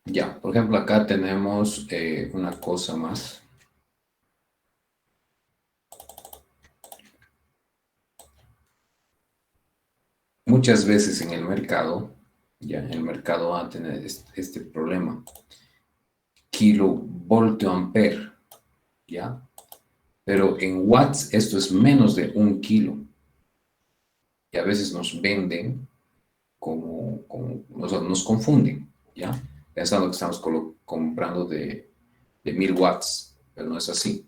Ya, por ejemplo, acá tenemos una cosa más. Muchas veces en el mercado, ya en el mercado va a tener este problema. Kilovoltio ampere, ¿ya? Pero en watts esto es menos de 1 kilo. Y a veces nos venden nos confunden, ¿ya? Pensando que estamos comprando de 1000 watts, pero no es así.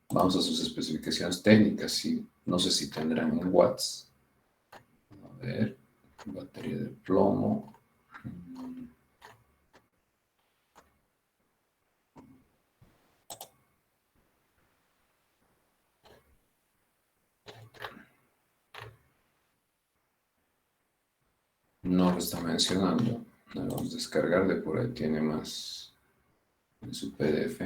Vamos a sus especificaciones técnicas, y no sé si tendrán en watts. A ver, batería de plomo. No lo está mencionando. Lo vamos a descargar de por ahí, tiene más en su PDF.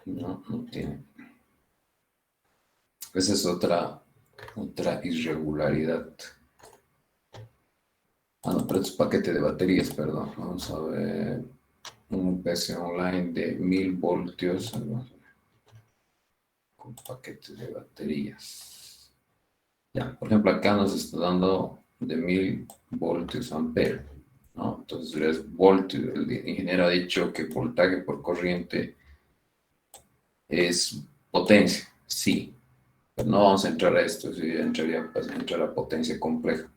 No, no tiene. Esa es otra irregularidad. Ah, no, pero es paquete de baterías, perdón. Vamos a ver. Un PC online de 1000 voltios con paquete de baterías. Ya, por ejemplo, acá nos está dando de 1000 voltios ampere, ¿no? Entonces, es voltio. El ingeniero ha dicho que voltaje por corriente es potencia, sí. Pero no vamos a entrar a esto, sí, entraría pues, entrar a potencia compleja.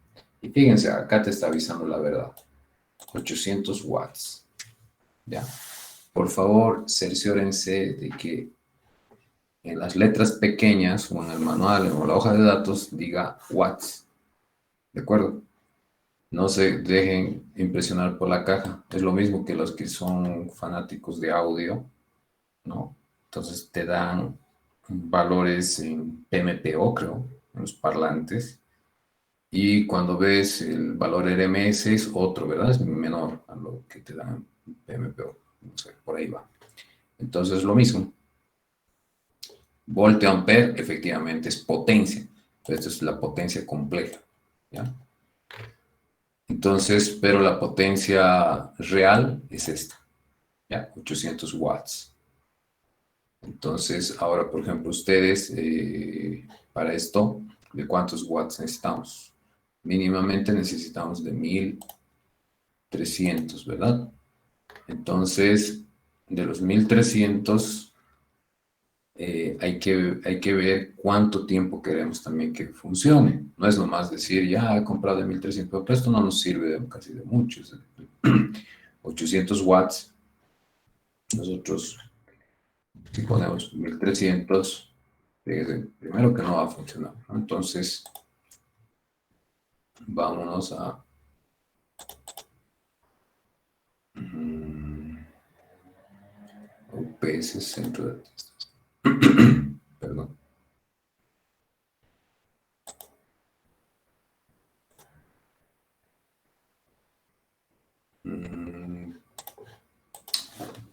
Y fíjense, acá te está avisando la verdad. 800 watts. ¿Ya? Por favor, cerciórense de que en las letras pequeñas o en el manual o en la hoja de datos diga watts. ¿De acuerdo? No se dejen impresionar por la caja. Es lo mismo que los que son fanáticos de audio, ¿no? Entonces te dan valores en PMPO, creo, en los parlantes. Y cuando ves el valor RMS es otro, ¿verdad? Es menor a lo que te dan PMPO. No sé, por ahí va. Entonces lo mismo. Voltio ampere efectivamente es potencia. Esto es la potencia compleja, ¿ya? Entonces, pero la potencia real es esta, ¿ya? 800 watts. Entonces, ahora, por ejemplo, ustedes, para esto, ¿de cuántos watts necesitamos? Mínimamente necesitamos de 1300, ¿verdad? Entonces, de los 1300, hay que ver cuánto tiempo queremos también que funcione. No es nomás decir, ya he comprado de 1300, pero esto no nos sirve casi de mucho. 800 watts, nosotros Si ponemos 1300, fíjense, primero que no va a funcionar, ¿no? Entonces, vámonos a UPS Centro de Artistas. Perdón.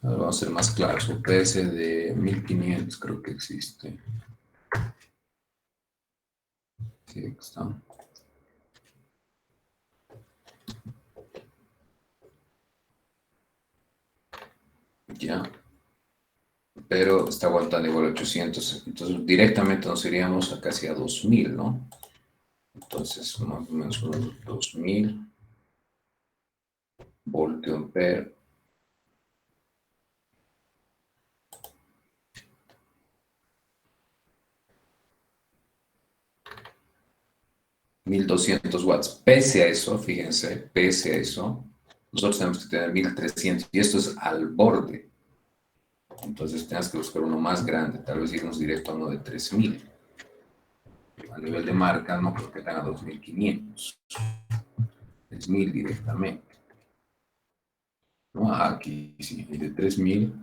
Ahora vamos a ser más claros. UPS de 1500 creo que existe. Sí, aquí está. Ya. Pero está aguantando igual 800. Entonces directamente nos iríamos a casi a 2000, ¿no? Entonces más o menos unos 2000 voltio ampere. $1200. Pese a eso, fíjense, pese a eso, nosotros tenemos que tener 1300 y esto es al borde. Entonces tenemos que buscar uno más grande, tal vez irnos directo a uno de 3000. A nivel de marca, no creo que tenga 2500. 3000 directamente. ¿No? Aquí sí, y de 3000,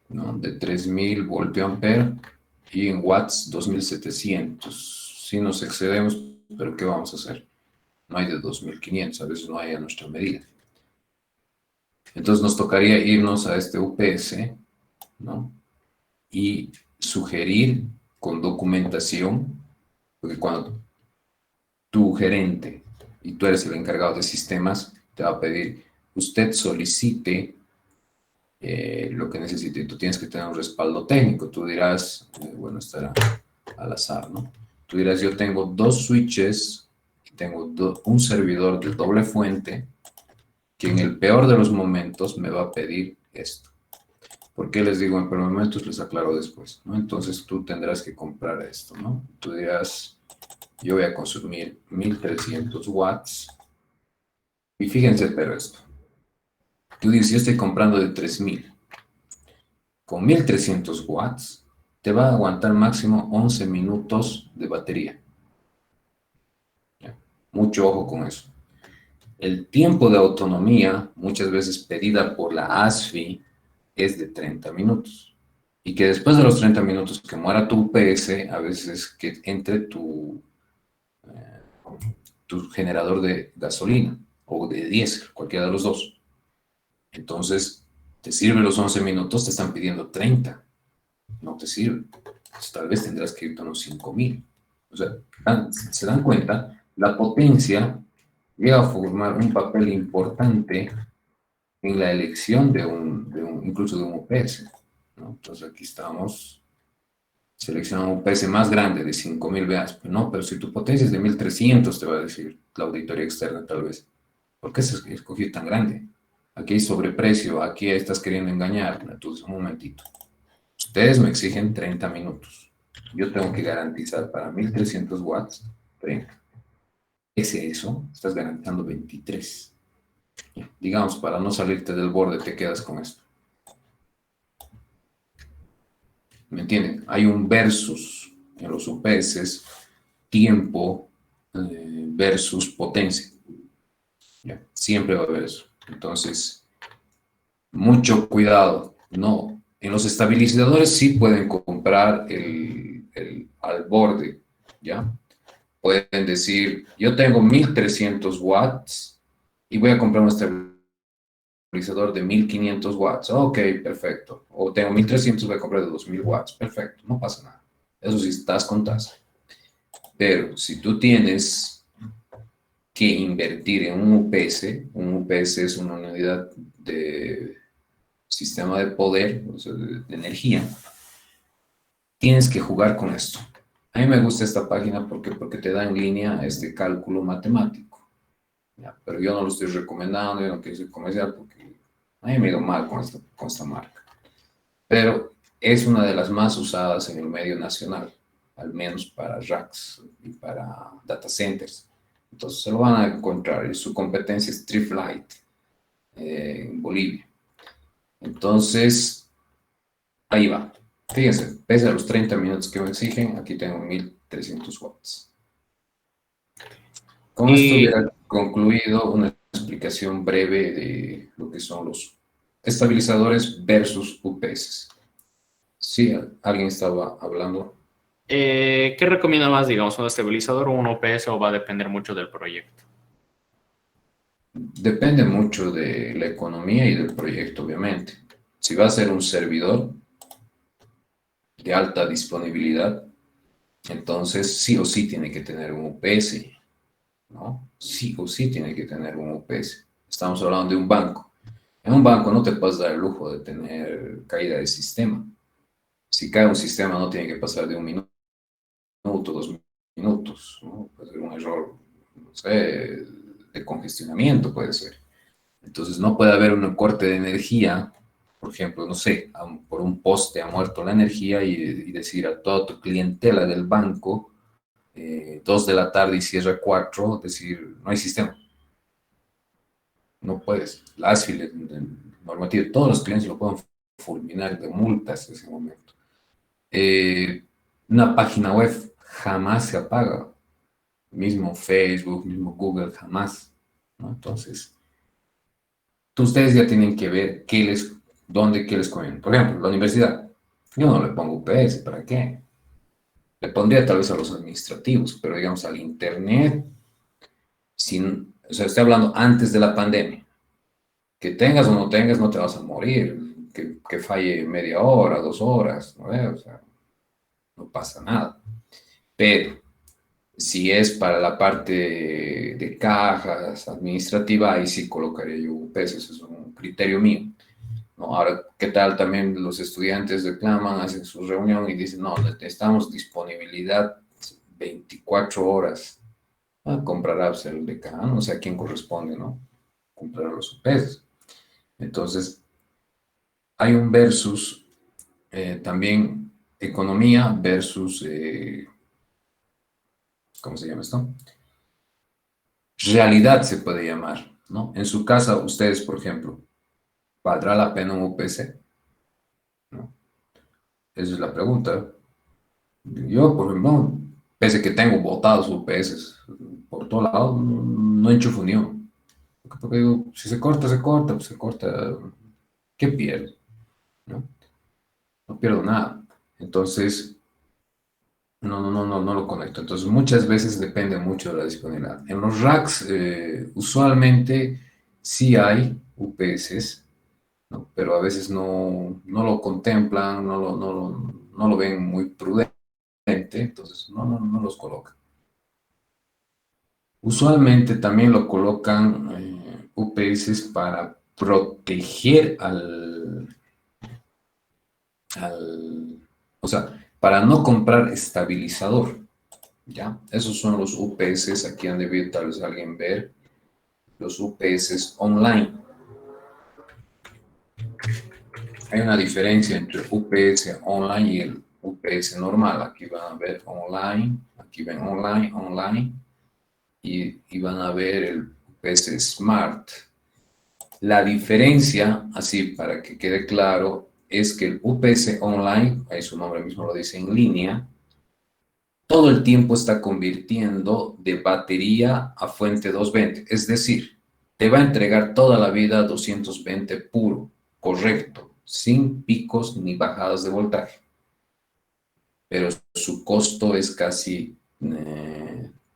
¿no? De 3000 voltio ampere y en watts 2700. Si nos excedemos, pero ¿qué vamos a hacer? No hay de 2500, a veces no hay a nuestra medida. Entonces nos tocaría irnos a este UPS, ¿no? Y sugerir con documentación, porque cuando tu gerente y tú eres el encargado de sistemas, te va a pedir, usted solicite lo que necesite. Tú tienes que tener un respaldo técnico. Tú dirás, bueno, estará al azar, ¿no? Tú dirás, yo tengo 2 switches, tengo un servidor de doble fuente, que en el peor de los momentos me va a pedir esto. ¿Por qué les digo en peor momentos? Les aclaro después, ¿no? Entonces tú tendrás que comprar esto, ¿no? Tú dirás, yo voy a consumir 1300 watts. Y fíjense, pero esto. Tú dices, yo estoy comprando de 3000. Con 1300 watts te va a aguantar máximo 11 minutos de batería. ¿Ya? Mucho ojo con eso. El tiempo de autonomía, muchas veces pedida por la ASFI, es de 30 minutos. Y que después de los 30 minutos que muera tu UPS, a veces que entre tu generador de gasolina o de diésel, cualquiera de los dos. Entonces, te sirve los 11 minutos, te están pidiendo 30. No te sirve. Entonces, tal vez tendrás que irte a unos 5000. O sea, se dan cuenta, la potencia llega a formar un papel importante en la elección incluso de un UPS, ¿no? Entonces aquí estamos seleccionando un UPS más grande de 5000 VAs, no, pero si tu potencia es de 1300, te va a decir la auditoría externa tal vez. ¿Por qué se escogió tan grande? Aquí hay sobreprecio, aquí estás queriendo engañar. Entonces, un momentito. Ustedes me exigen 30 minutos. Yo tengo que garantizar para 1300 watts 30. Eso, estás garantizando 23. Digamos, para no salirte del borde, te quedas con esto. ¿Me entienden? Hay un versus en los UPS, tiempo versus potencia. ¿Ya? Siempre va a haber eso. Entonces, mucho cuidado. No, en los estabilizadores sí pueden comprar al borde, ¿ya? Pueden decir, yo tengo 1300 watts y voy a comprar un estabilizador de 1500 watts. Ok, perfecto. O tengo 1300, voy a comprar de 2000 watts. Perfecto, no pasa nada. Eso sí, estás con tasa. Pero si tú tienes que invertir en un UPS es una unidad de sistema de poder, o sea, de energía, tienes que jugar con esto. A mí me gusta esta página porque te da en línea este cálculo matemático. ¿Ya? Pero yo no lo estoy recomendando, yo no quiero ser comercial porque a mí me ha ido mal con esta marca. Pero es una de las más usadas en el medio nacional, al menos para racks y para data centers. Entonces se lo van a encontrar. Y su competencia es Triflight en Bolivia. Entonces, ahí va. Fíjense, pese a los 30 minutos que me exigen, aquí tengo 1300 watts. Con esto Y hubiera concluido una explicación breve de lo que son los estabilizadores versus UPS. Sí, alguien estaba hablando. ¿qué recomienda más, digamos, un estabilizador o un OPS o va a depender mucho del proyecto? Depende mucho de la economía y del proyecto, obviamente. Si va a ser un servidor de alta disponibilidad, entonces sí o sí tiene que tener un UPS, ¿no? Sí o sí tiene que tener un UPS. Estamos hablando de un banco. En un banco no te puedes dar el lujo de tener caída de sistema. Si cae un sistema no tiene que pasar de un minuto, 2 minutos, ¿no? Puede ser un error, no sé, de congestionamiento puede ser. Entonces no puede haber un corte de energía, por ejemplo, no sé, por un poste ha muerto la energía y decir a toda tu clientela del banco, 2 de la tarde y cierra 4, decir, no hay sistema. No puedes. La ASFI, normativa, todos los clientes lo pueden fulminar de multas en ese momento. Una página web jamás se apaga. Mismo Facebook, mismo Google, jamás, ¿no? Entonces, ustedes ya tienen que ver qué les conviene. Por ejemplo, la universidad. Yo no le pongo UPS, ¿para qué? Le pondría tal vez a los administrativos, pero digamos al Internet, o sea, estoy hablando antes de la pandemia. Que tengas o no tengas, no te vas a morir. Que falle media hora, 2 horas, ¿no? O sea, no pasa nada. Pero si es para la parte de cajas, administrativa, ahí sí colocaría yo UPS, eso es un criterio mío, ¿no? Ahora, ¿qué tal también los estudiantes reclaman, hacen su reunión y dicen, no, necesitamos disponibilidad 24 horas? Comprará pues, el decano, no sé a quién corresponde, ¿no? Comprar los UPS. Entonces, hay un versus también economía versus, ¿cómo se llama esto? Realidad se puede llamar, ¿no? En su casa, ustedes, por ejemplo, ¿valdrá la pena un UPC? ¿No? Esa es la pregunta. Yo, por ejemplo, pese que tengo botados UPS por todo lado, no enchufo ni uno. Porque digo, si se corta, se corta, pues se corta. ¿Qué pierdo? ¿No? No pierdo nada. Entonces, no lo conecto. Entonces, muchas veces depende mucho de la disponibilidad. En los racks, usualmente sí hay UPS, ¿no? Pero a veces no lo contemplan, no lo ven muy prudente, entonces no los colocan. Usualmente también lo colocan UPS para proteger o sea, para no comprar estabilizador, ¿ya? Esos son los UPS, aquí han debido tal vez alguien ver, los UPS online. Hay una diferencia entre UPS online y el UPS normal. Aquí van a ver online, aquí ven online, y van a ver el UPS Smart. La diferencia, así para que quede claro, es que el UPS online, ahí su nombre mismo lo dice, en línea, todo el tiempo está convirtiendo de batería a fuente 220. Es decir, te va a entregar toda la vida 220 puro, correcto, sin picos ni bajadas de voltaje. Pero su costo es casi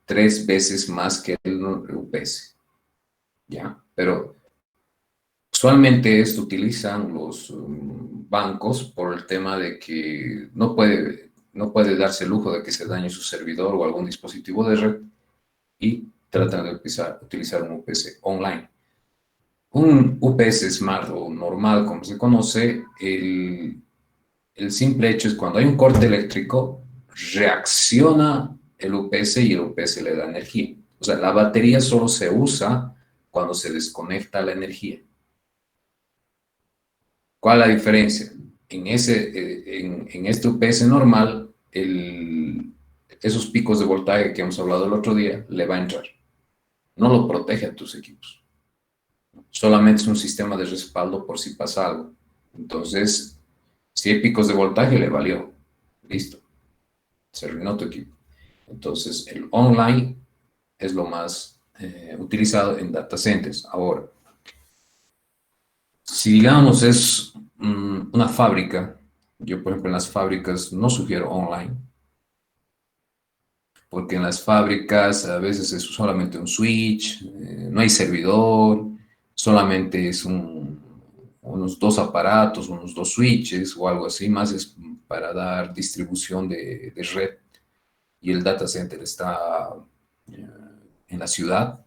3 veces más que el UPS. ¿Ya? Pero usualmente esto utilizan los bancos por el tema de que no puede darse el lujo de que se dañe su servidor o algún dispositivo de red y tratan de utilizar un UPS online. Un UPS Smart o normal, como se conoce, el simple hecho es cuando hay un corte eléctrico, reacciona el UPS y el UPS le da energía. O sea, la batería solo se usa cuando se desconecta la energía. ¿Cuál es la diferencia? En este UPS normal, esos picos de voltaje que hemos hablado el otro día, le va a entrar. No lo protege a tus equipos. Solamente es un sistema de respaldo por si pasa algo. Entonces, Si hay picos de voltaje, le valió. Listo. Se arruinó tu equipo. Entonces, el online es lo más utilizado en data centers. Ahora, si digamos es una fábrica, yo por ejemplo en las fábricas no sugiero online, porque en las fábricas a veces es solamente un switch, no hay servidor, solamente es unos dos aparatos, unos dos switches o algo así, más es para dar distribución de red y el data center está eh, en la ciudad.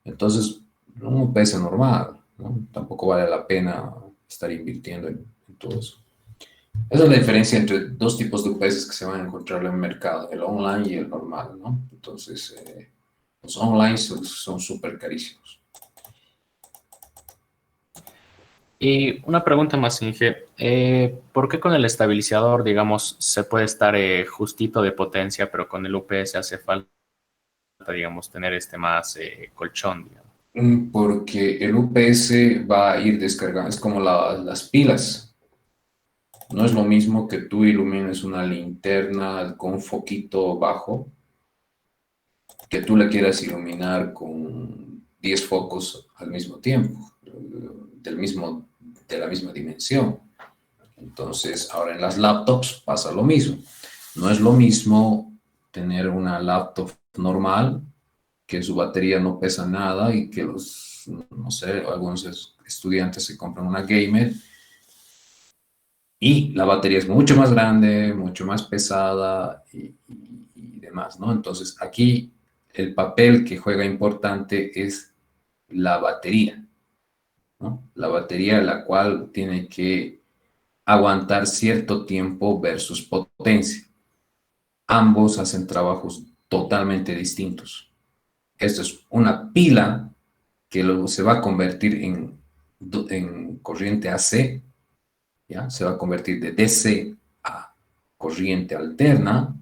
Entonces, un UPS normal, ¿no? Tampoco vale la pena estar invirtiendo en todo eso. Esa es la diferencia entre dos tipos de UPS que se van a encontrar en el mercado, el online y el normal, ¿no? Entonces, los online son súper carísimos. Y una pregunta más, Inge. ¿Por qué con el estabilizador, digamos, se puede estar justito de potencia, pero con el UPS hace falta, digamos, tener más colchón, digamos? Porque el UPS va a ir descargando, es como las pilas. No es lo mismo que tú ilumines una linterna con un foquito bajo, que tú la quieras iluminar con 10 focos al mismo tiempo, de la misma dimensión. Entonces, ahora en las laptops pasa lo mismo. No es lo mismo tener una laptop normal, que su batería no pesa nada y que no sé, algunos estudiantes se compran una gamer y la batería es mucho más grande, mucho más pesada y demás, ¿no? Entonces, aquí el papel que juega importante es la batería, ¿no? La batería la cual tiene que aguantar cierto tiempo versus potencia. Ambos hacen trabajos totalmente distintos. Esto es una pila que luego se va a convertir en corriente AC, ¿ya? Se va a convertir de DC a corriente alterna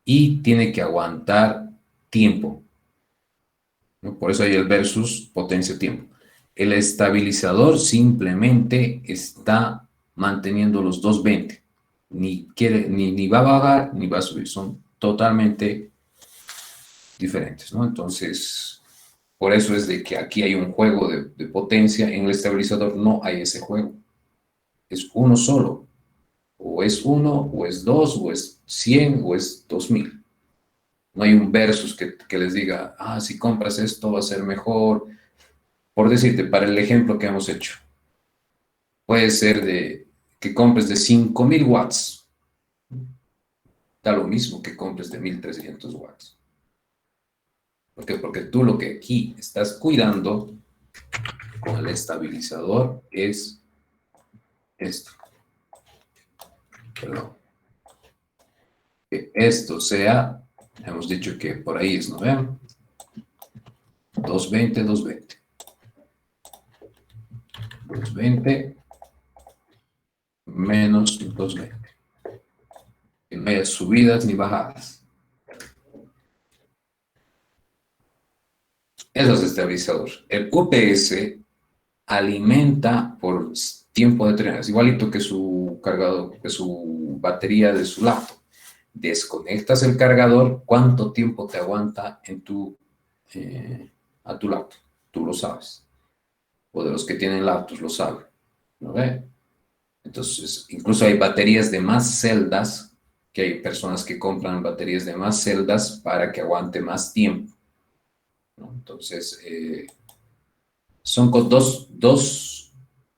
y tiene que aguantar tiempo, ¿no? Por eso hay el versus potencia-tiempo. El estabilizador simplemente está manteniendo los 220. Ni va a bajar ni va a subir. Son totalmente diferentes, ¿no? Entonces, por eso es de que aquí hay un juego de potencia. En el estabilizador no hay ese juego. Es uno solo. O es uno, o es dos, o es 100, o es 2000. No hay un versus que les diga, ah, si compras esto va a ser mejor. Por decirte, para el ejemplo que hemos hecho, puede ser de que compres de 5000 watts. Da lo mismo que compres de 1300 watts. ¿Por qué? Porque tú lo que aquí estás cuidando con el estabilizador es esto. Perdón. Que esto sea, hemos dicho que por ahí es, ¿no ven? 220, 220. 220 menos 220. Que no haya subidas ni bajadas. Eso es estabilizador. El UPS alimenta por tiempo determinado. Es igualito que su cargador, que su batería de su laptop. Desconectas el cargador, ¿cuánto tiempo te aguanta a tu laptop? Tú lo sabes. O de los que tienen laptops lo saben. ¿No ve? Entonces, incluso hay baterías de más celdas, que hay personas que compran baterías de más celdas para que aguante más tiempo, ¿no? Entonces, son dos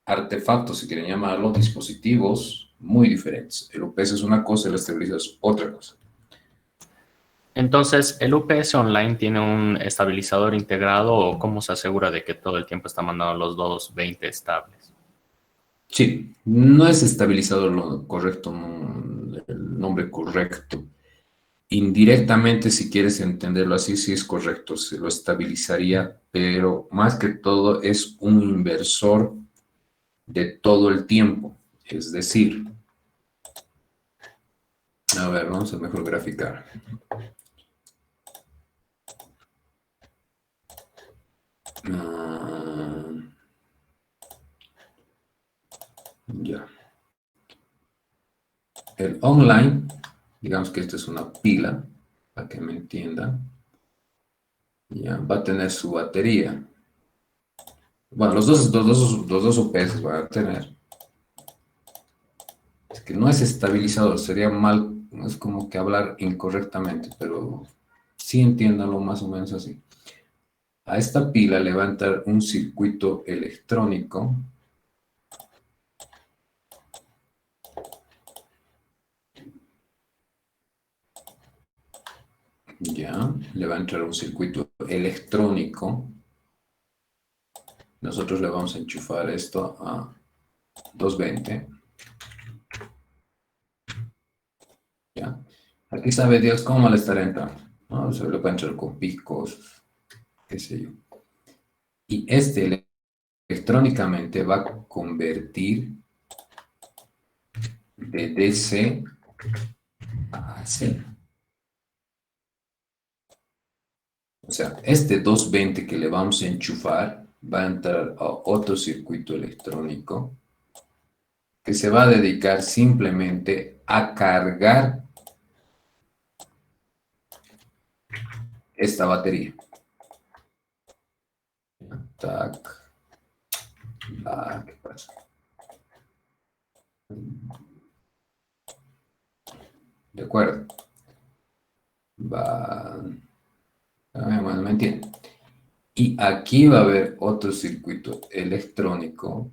artefactos, si quieren llamarlo, dispositivos muy diferentes. El UPS es una cosa, el estabilizador es otra cosa. Entonces, ¿el UPS online tiene un estabilizador integrado o cómo se asegura de que todo el tiempo está mandando los 220 estables? Sí, no es estabilizador lo correcto, no, el nombre correcto. Indirectamente, si quieres entenderlo así, sí es correcto, se lo estabilizaría, pero más que todo es un inversor de todo el tiempo. Es decir, a ver, vamos a mejor graficar. Ah, ya. el online, digamos que esto es una pila, para que me entiendan, ya, va a tener su batería. Bueno, los dos UPS van a tener. Es que no es estabilizador, sería mal, es como que hablar incorrectamente, pero sí entiéndanlo más o menos así. A esta pila le va a entrar un circuito electrónico. Ya, le va a entrar un circuito electrónico. Nosotros le vamos a enchufar esto a 220. Ya. Aquí sabe Dios cómo le estará entrando, ¿no? Se le va a entrar con picos, qué sé yo. Y este electrónicamente va a convertir de DC a AC. O sea, este 220 que le vamos a enchufar va a entrar a otro circuito electrónico que se va a dedicar simplemente a cargar esta batería. Tac. ¿Qué pasa? De acuerdo. Va. Bueno, me entiende. Y aquí va a haber otro circuito electrónico,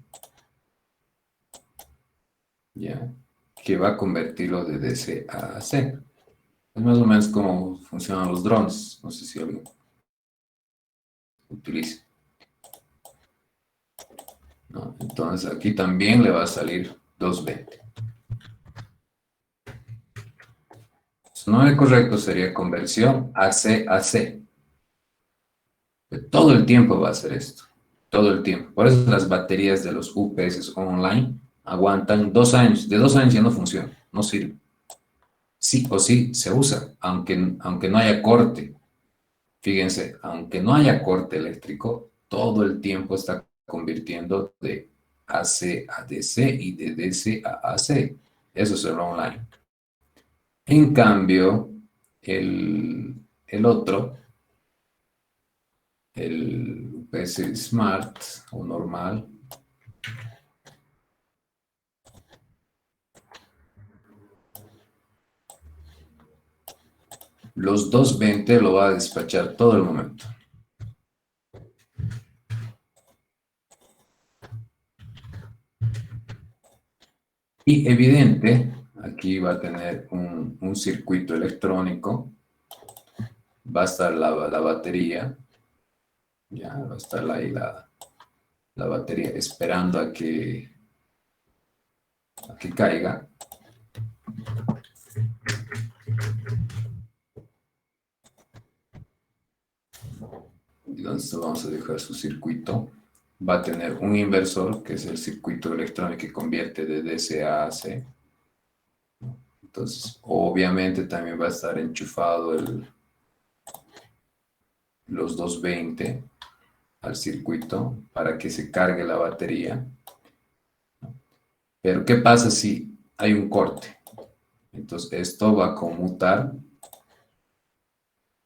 ¿ya? Que va a convertirlo de DC a AC. Es más o menos como funcionan los drones. No sé si alguien utiliza. ¿No? Entonces aquí también le va a salir 220. No, el correcto sería conversión AC a C. Todo el tiempo va a hacer esto. Todo el tiempo. Por eso las baterías de los UPS online aguantan 2 años. De 2 años ya no funciona. No sirve. Sí o sí se usa, aunque no haya corte. Fíjense, aunque no haya corte eléctrico, todo el tiempo está convirtiendo de AC a DC y de DC a AC. Eso es el online. En cambio, el otro, el UPS Smart o normal, los 220 lo va a despachar todo el momento. Y evidente, aquí va a tener un circuito electrónico, va a estar la batería, ya va a estar ahí la batería esperando a que caiga. Entonces vamos a dejar su circuito. Va a tener un inversor, que es el circuito electrónico que convierte de DC a AC. Entonces, obviamente también va a estar enchufado los 220 al circuito para que se cargue la batería. Pero, ¿qué pasa si hay un corte? Entonces, esto va a conmutar.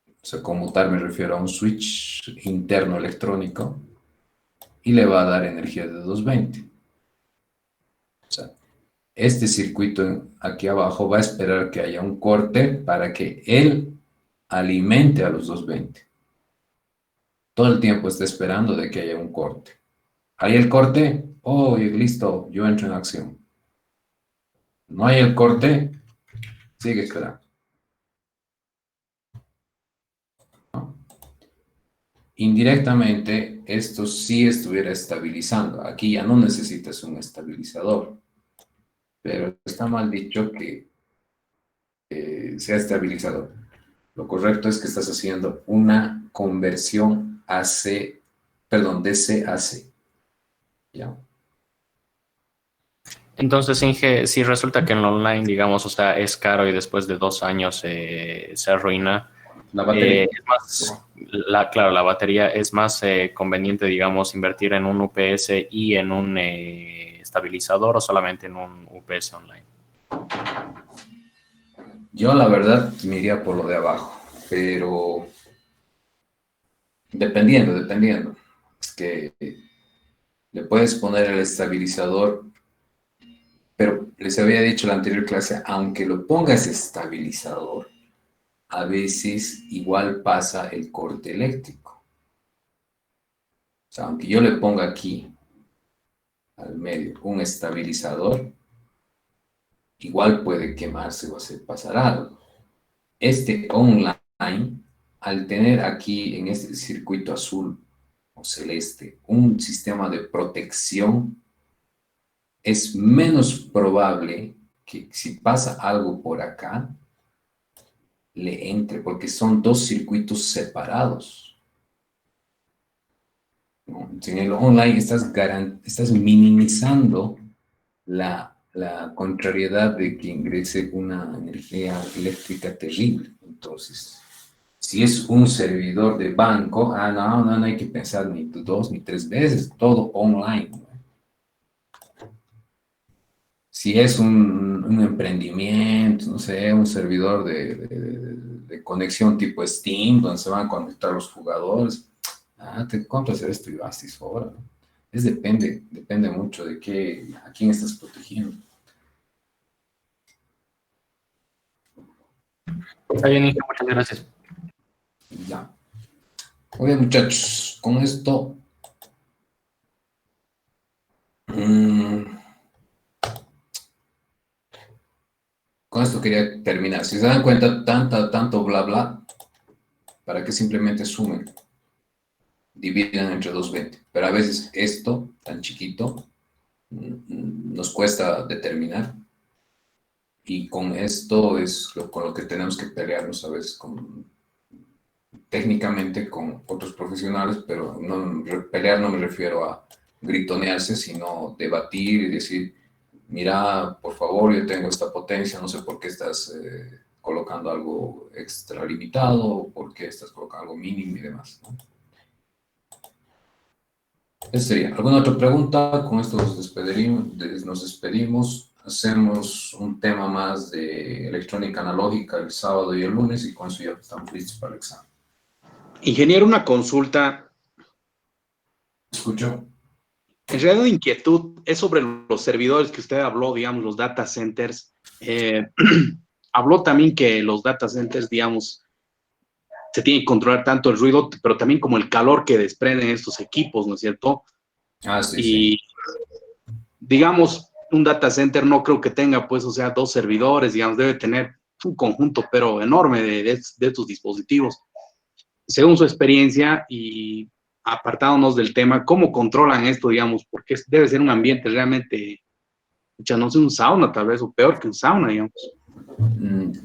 O sea, conmutar me refiero a un switch interno electrónico y le va a dar energía de 220. O sea, este circuito aquí abajo va a esperar que haya un corte para que él alimente a los 220. Todo el tiempo está esperando de que haya un corte. ¿Hay el corte? Oh, listo, yo entro en acción. No hay el corte, sigue esperando. ¿No? Indirectamente, esto sí estuviera estabilizando. Aquí ya no necesitas un estabilizador, pero está mal dicho que sea estabilizador. Lo correcto es que estás haciendo una conversión AC, perdón, DC a AC. ¿Ya? Entonces, Inge, si resulta que en lo online, digamos, o sea, es caro y después de 2 años se arruina, La batería. es más, claro, la batería es más conveniente, digamos, invertir en un UPS y en un estabilizador o solamente en un UPS online. Yo la verdad me iría por lo de abajo, pero dependiendo. Es que le puedes poner el estabilizador, pero les había dicho en la anterior clase, aunque lo pongas estabilizador, a veces igual pasa el corte eléctrico. O sea, aunque yo le ponga aquí al medio un estabilizador, igual puede quemarse o hacer pasar algo. Este online, al tener aquí en este circuito azul o celeste un sistema de protección, es menos probable que si pasa algo por acá, le entre, porque son dos circuitos separados, ¿no? En el online estás minimizando la contrariedad de que ingrese una energía eléctrica terrible. Entonces, si es un servidor de banco, no hay que pensar ni dos ni tres veces, todo online, ¿no? Si es un emprendimiento, no sé, un servidor de conexión tipo Steam, donde se van a conectar los jugadores, te compras esto y vas y sobra, ¿no? Depende mucho de a quién estás protegiendo. Está bien, Inge, muchas gracias. Ya. Muy bien, muchachos, con esto quería terminar. Si se dan cuenta, tanto bla bla, para que simplemente sumen, dividan entre 220. Pero a veces esto, tan chiquito, nos cuesta determinar. Y con esto es con lo que tenemos que pelearnos a veces técnicamente con otros profesionales, pero pelear no me refiero a gritonearse, sino debatir y decir, mira, por favor, yo tengo esta potencia, no sé por qué estás colocando algo extralimitado, o por qué estás colocando algo mínimo y demás, ¿no? Esa sería. ¿Alguna otra pregunta? Con esto nos despedimos. Hacemos un tema más de electrónica analógica el sábado y el lunes y con eso ya estamos listos para el examen. Ingeniero, una consulta. ¿Escucho? En realidad, la inquietud es sobre los servidores que usted habló, digamos, los data centers. Habló también que los data centers, digamos, se tiene que controlar tanto el ruido, pero también como el calor que desprenden estos equipos, ¿no es cierto? Sí, Y, sí. digamos, un data center no creo que tenga, pues, o sea, dos servidores, digamos, debe tener un conjunto, pero enorme de estos dispositivos. Según su experiencia y apartándonos del tema, ¿cómo controlan esto, digamos? Porque debe ser un ambiente realmente, ya no sé, un sauna tal vez, o peor que un sauna, digamos.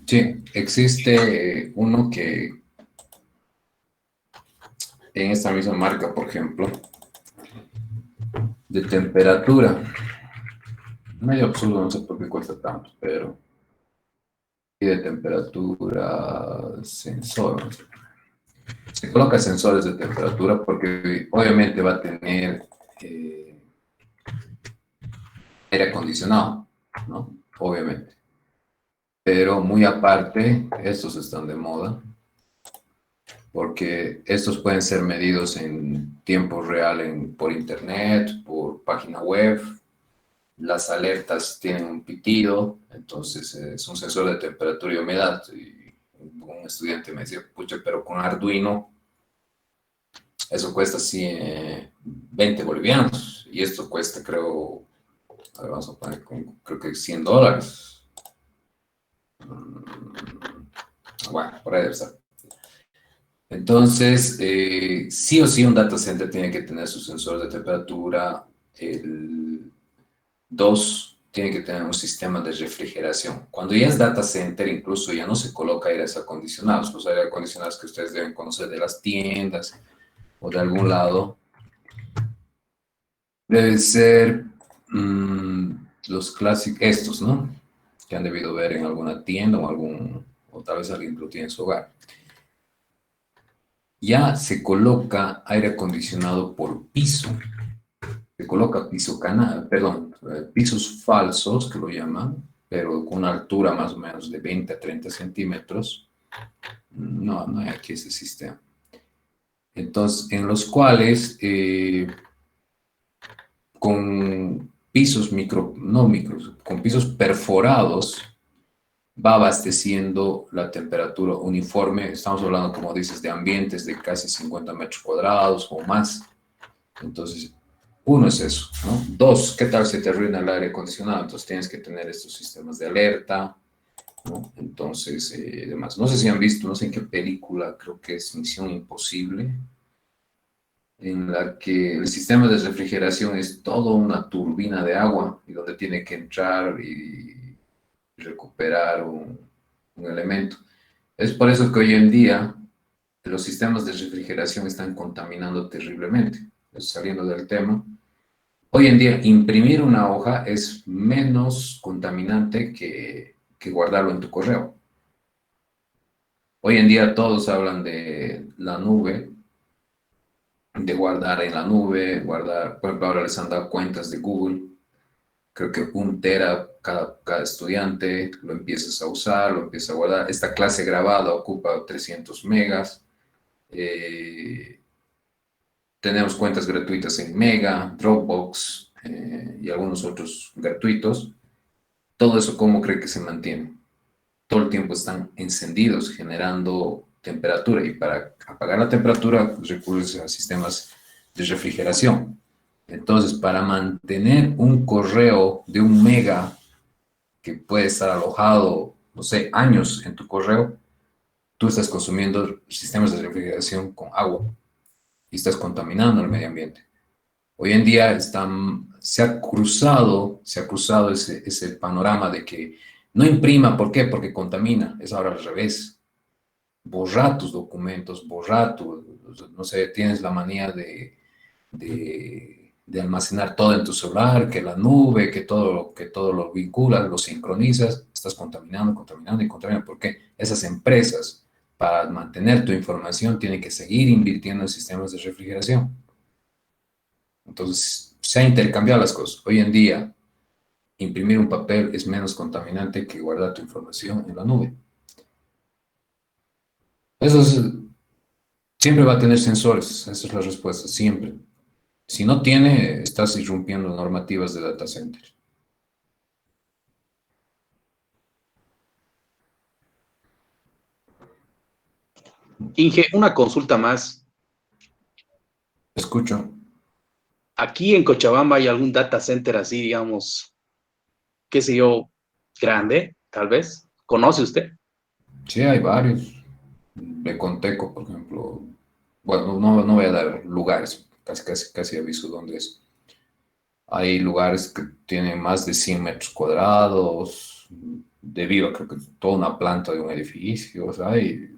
Sí, existe uno que en esta misma marca, por ejemplo, de temperatura, medio absurdo, no sé por qué cuesta tanto, pero y de temperatura sensor. Se coloca sensores de temperatura porque obviamente va a tener aire acondicionado, ¿no? Obviamente. Pero muy aparte, estos están de moda porque estos pueden ser medidos en tiempo real por internet, por página web. Las alertas tienen un pitido, entonces es un sensor de temperatura y humedad. Y un estudiante me decía, pucha, pero con Arduino eso cuesta así 20 bolivianos y esto cuesta, creo, a ver, vamos a poner, creo que $100. Bueno, por ahí debe estar. Entonces, sí o sí un data center tiene que tener su sensor de temperatura. El 2 tiene que tener un sistema de refrigeración. Cuando ya es data center, incluso ya no se coloca aires acondicionados. Los aires acondicionados que ustedes deben conocer de las tiendas o de algún lado, deben ser los clásicos, estos, ¿no? Que han debido ver en alguna tienda o tal vez alguien lo tiene en su hogar. Ya se coloca aire acondicionado por piso. Se coloca pisos falsos, que lo llaman, pero con una altura más o menos de 20 a 30 centímetros, no hay aquí ese sistema. Entonces, en los cuales con pisos no micros, con pisos perforados, va abasteciendo la temperatura uniforme. Estamos hablando, como dices, de ambientes de casi 50 metros cuadrados o más. Entonces, uno es eso, ¿no? Dos, ¿qué tal se te arruina el aire acondicionado? Entonces tienes que tener estos sistemas de alerta, ¿no? Entonces, demás. No sé si han visto, no sé en qué película, creo que es Misión Imposible, en la que el sistema de refrigeración es toda una turbina de agua y donde tiene que entrar y recuperar un elemento. Es por eso que hoy en día los sistemas de refrigeración están contaminando terriblemente. Saliendo del tema, hoy en día imprimir una hoja es menos contaminante que guardarlo en tu correo. Hoy en día todos hablan de la nube, de guardar en la nube, guardar, por ejemplo, ahora les han dado cuentas de Google, creo que 1 tera cada estudiante, lo empiezas a usar, lo empiezas a guardar. Esta clase grabada ocupa 300 megas. Tenemos cuentas gratuitas en Mega, Dropbox y algunos otros gratuitos. Todo eso, ¿cómo cree que se mantiene? Todo el tiempo están encendidos, generando temperatura. Y para apagar la temperatura, pues, recurres a sistemas de refrigeración. Entonces, para mantener un correo de 1 mega que puede estar alojado, no sé, años en tu correo, tú estás consumiendo sistemas de refrigeración con agua y estás contaminando el medio ambiente. Hoy en día se ha cruzado ese panorama de que no imprima, ¿por qué? Porque contamina, es ahora al revés. Borra tus documentos, no sé, tienes la manía de almacenar todo en tu celular, que la nube, que todo lo vinculas, lo sincronizas, estás contaminando y contaminando. ¿Por qué? Esas empresas, para mantener tu información, tienen que seguir invirtiendo en sistemas de refrigeración. Entonces, se han intercambiado las cosas. Hoy en día, imprimir un papel es menos contaminante que guardar tu información en la nube. Siempre va a tener sensores, esa es la respuesta, siempre. Si no tiene, estás irrumpiendo normativas de data center. Inge, una consulta más. Escucho. Aquí en Cochabamba hay algún data center así, digamos, qué sé yo, grande, tal vez. ¿Conoce usted? Sí, hay varios. Beconteco, por ejemplo. Bueno, no voy a dar lugares, casi aviso dónde es. Hay lugares que tienen más de 100 metros cuadrados, debido a creo que toda una planta de un edificio, o sea, hay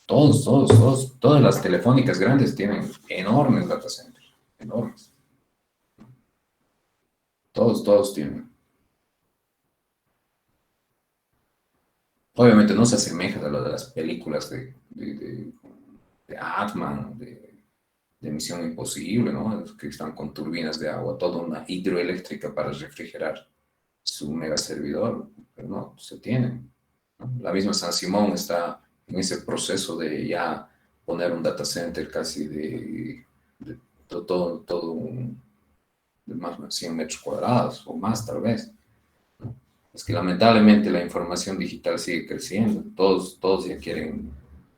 todas las telefónicas grandes tienen enormes data centers, enormes. Todos tienen. Obviamente no se asemeja a lo de las películas de Ant-Man, de Misión Imposible, ¿no? Que están con turbinas de agua, toda una hidroeléctrica para refrigerar su mega servidor, pero no, se tiene, ¿no? La misma San Simón está en ese proceso de ya poner un data center casi de todo de más de 100 metros cuadrados o más tal vez, ¿no? Es que lamentablemente la información digital sigue creciendo, todos ya quieren,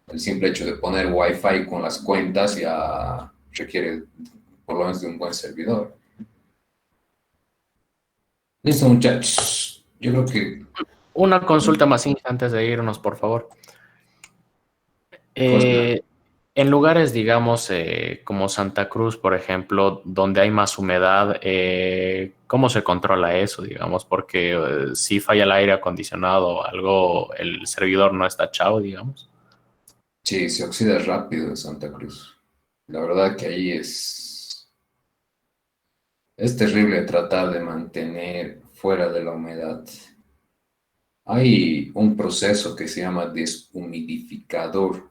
el simple hecho de poner Wi-Fi con las cuentas ya requiere por lo menos de un buen servidor. Listo, muchachos. Yo creo que... Una consulta más antes de irnos, por favor. En lugares, digamos, como Santa Cruz, por ejemplo, donde hay más humedad, ¿cómo se controla eso, digamos? Porque si falla el aire acondicionado o algo, el servidor no está chao, digamos. Sí, se oxida rápido en Santa Cruz. La verdad que ahí es terrible tratar de mantener fuera de la humedad. Hay un proceso que se llama deshumidificador,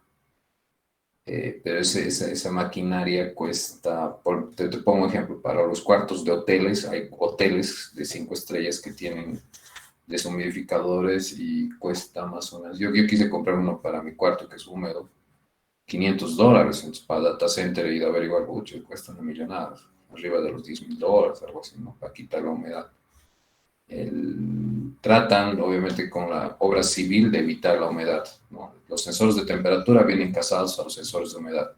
pero esa maquinaria cuesta, te pongo un ejemplo, para los cuartos de hoteles, hay hoteles de 5 estrellas que tienen deshumidificadores y cuesta más o menos, yo quise comprar uno para mi cuarto que es húmedo, $500, entonces para data center he ido a averiguar, mucho, cuesta una millonada, arriba de los $10,000, algo así, ¿no? Para quitar la humedad. Tratan, obviamente, con la obra civil de evitar la humedad, ¿no? Los sensores de temperatura vienen casados a los sensores de humedad.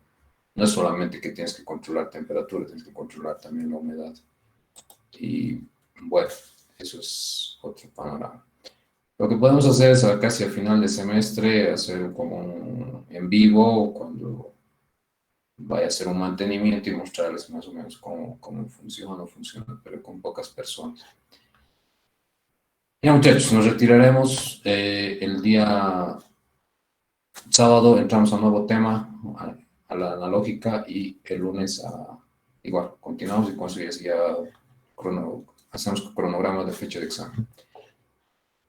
No es solamente que tienes que controlar temperatura, tienes que controlar también la humedad. Y bueno, eso es otro panorama. Lo que podemos hacer es casi al final de semestre hacer como un en vivo cuando vaya a hacer un mantenimiento y mostrarles más o menos cómo funciona o no funciona, pero con pocas personas. Ya muchachos, nos retiraremos el día sábado, entramos a un nuevo tema, a la analógica, y el lunes igual, continuamos y con eso ya hacemos cronograma de fecha de examen.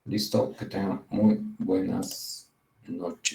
Listo, que tengan muy buenas noches.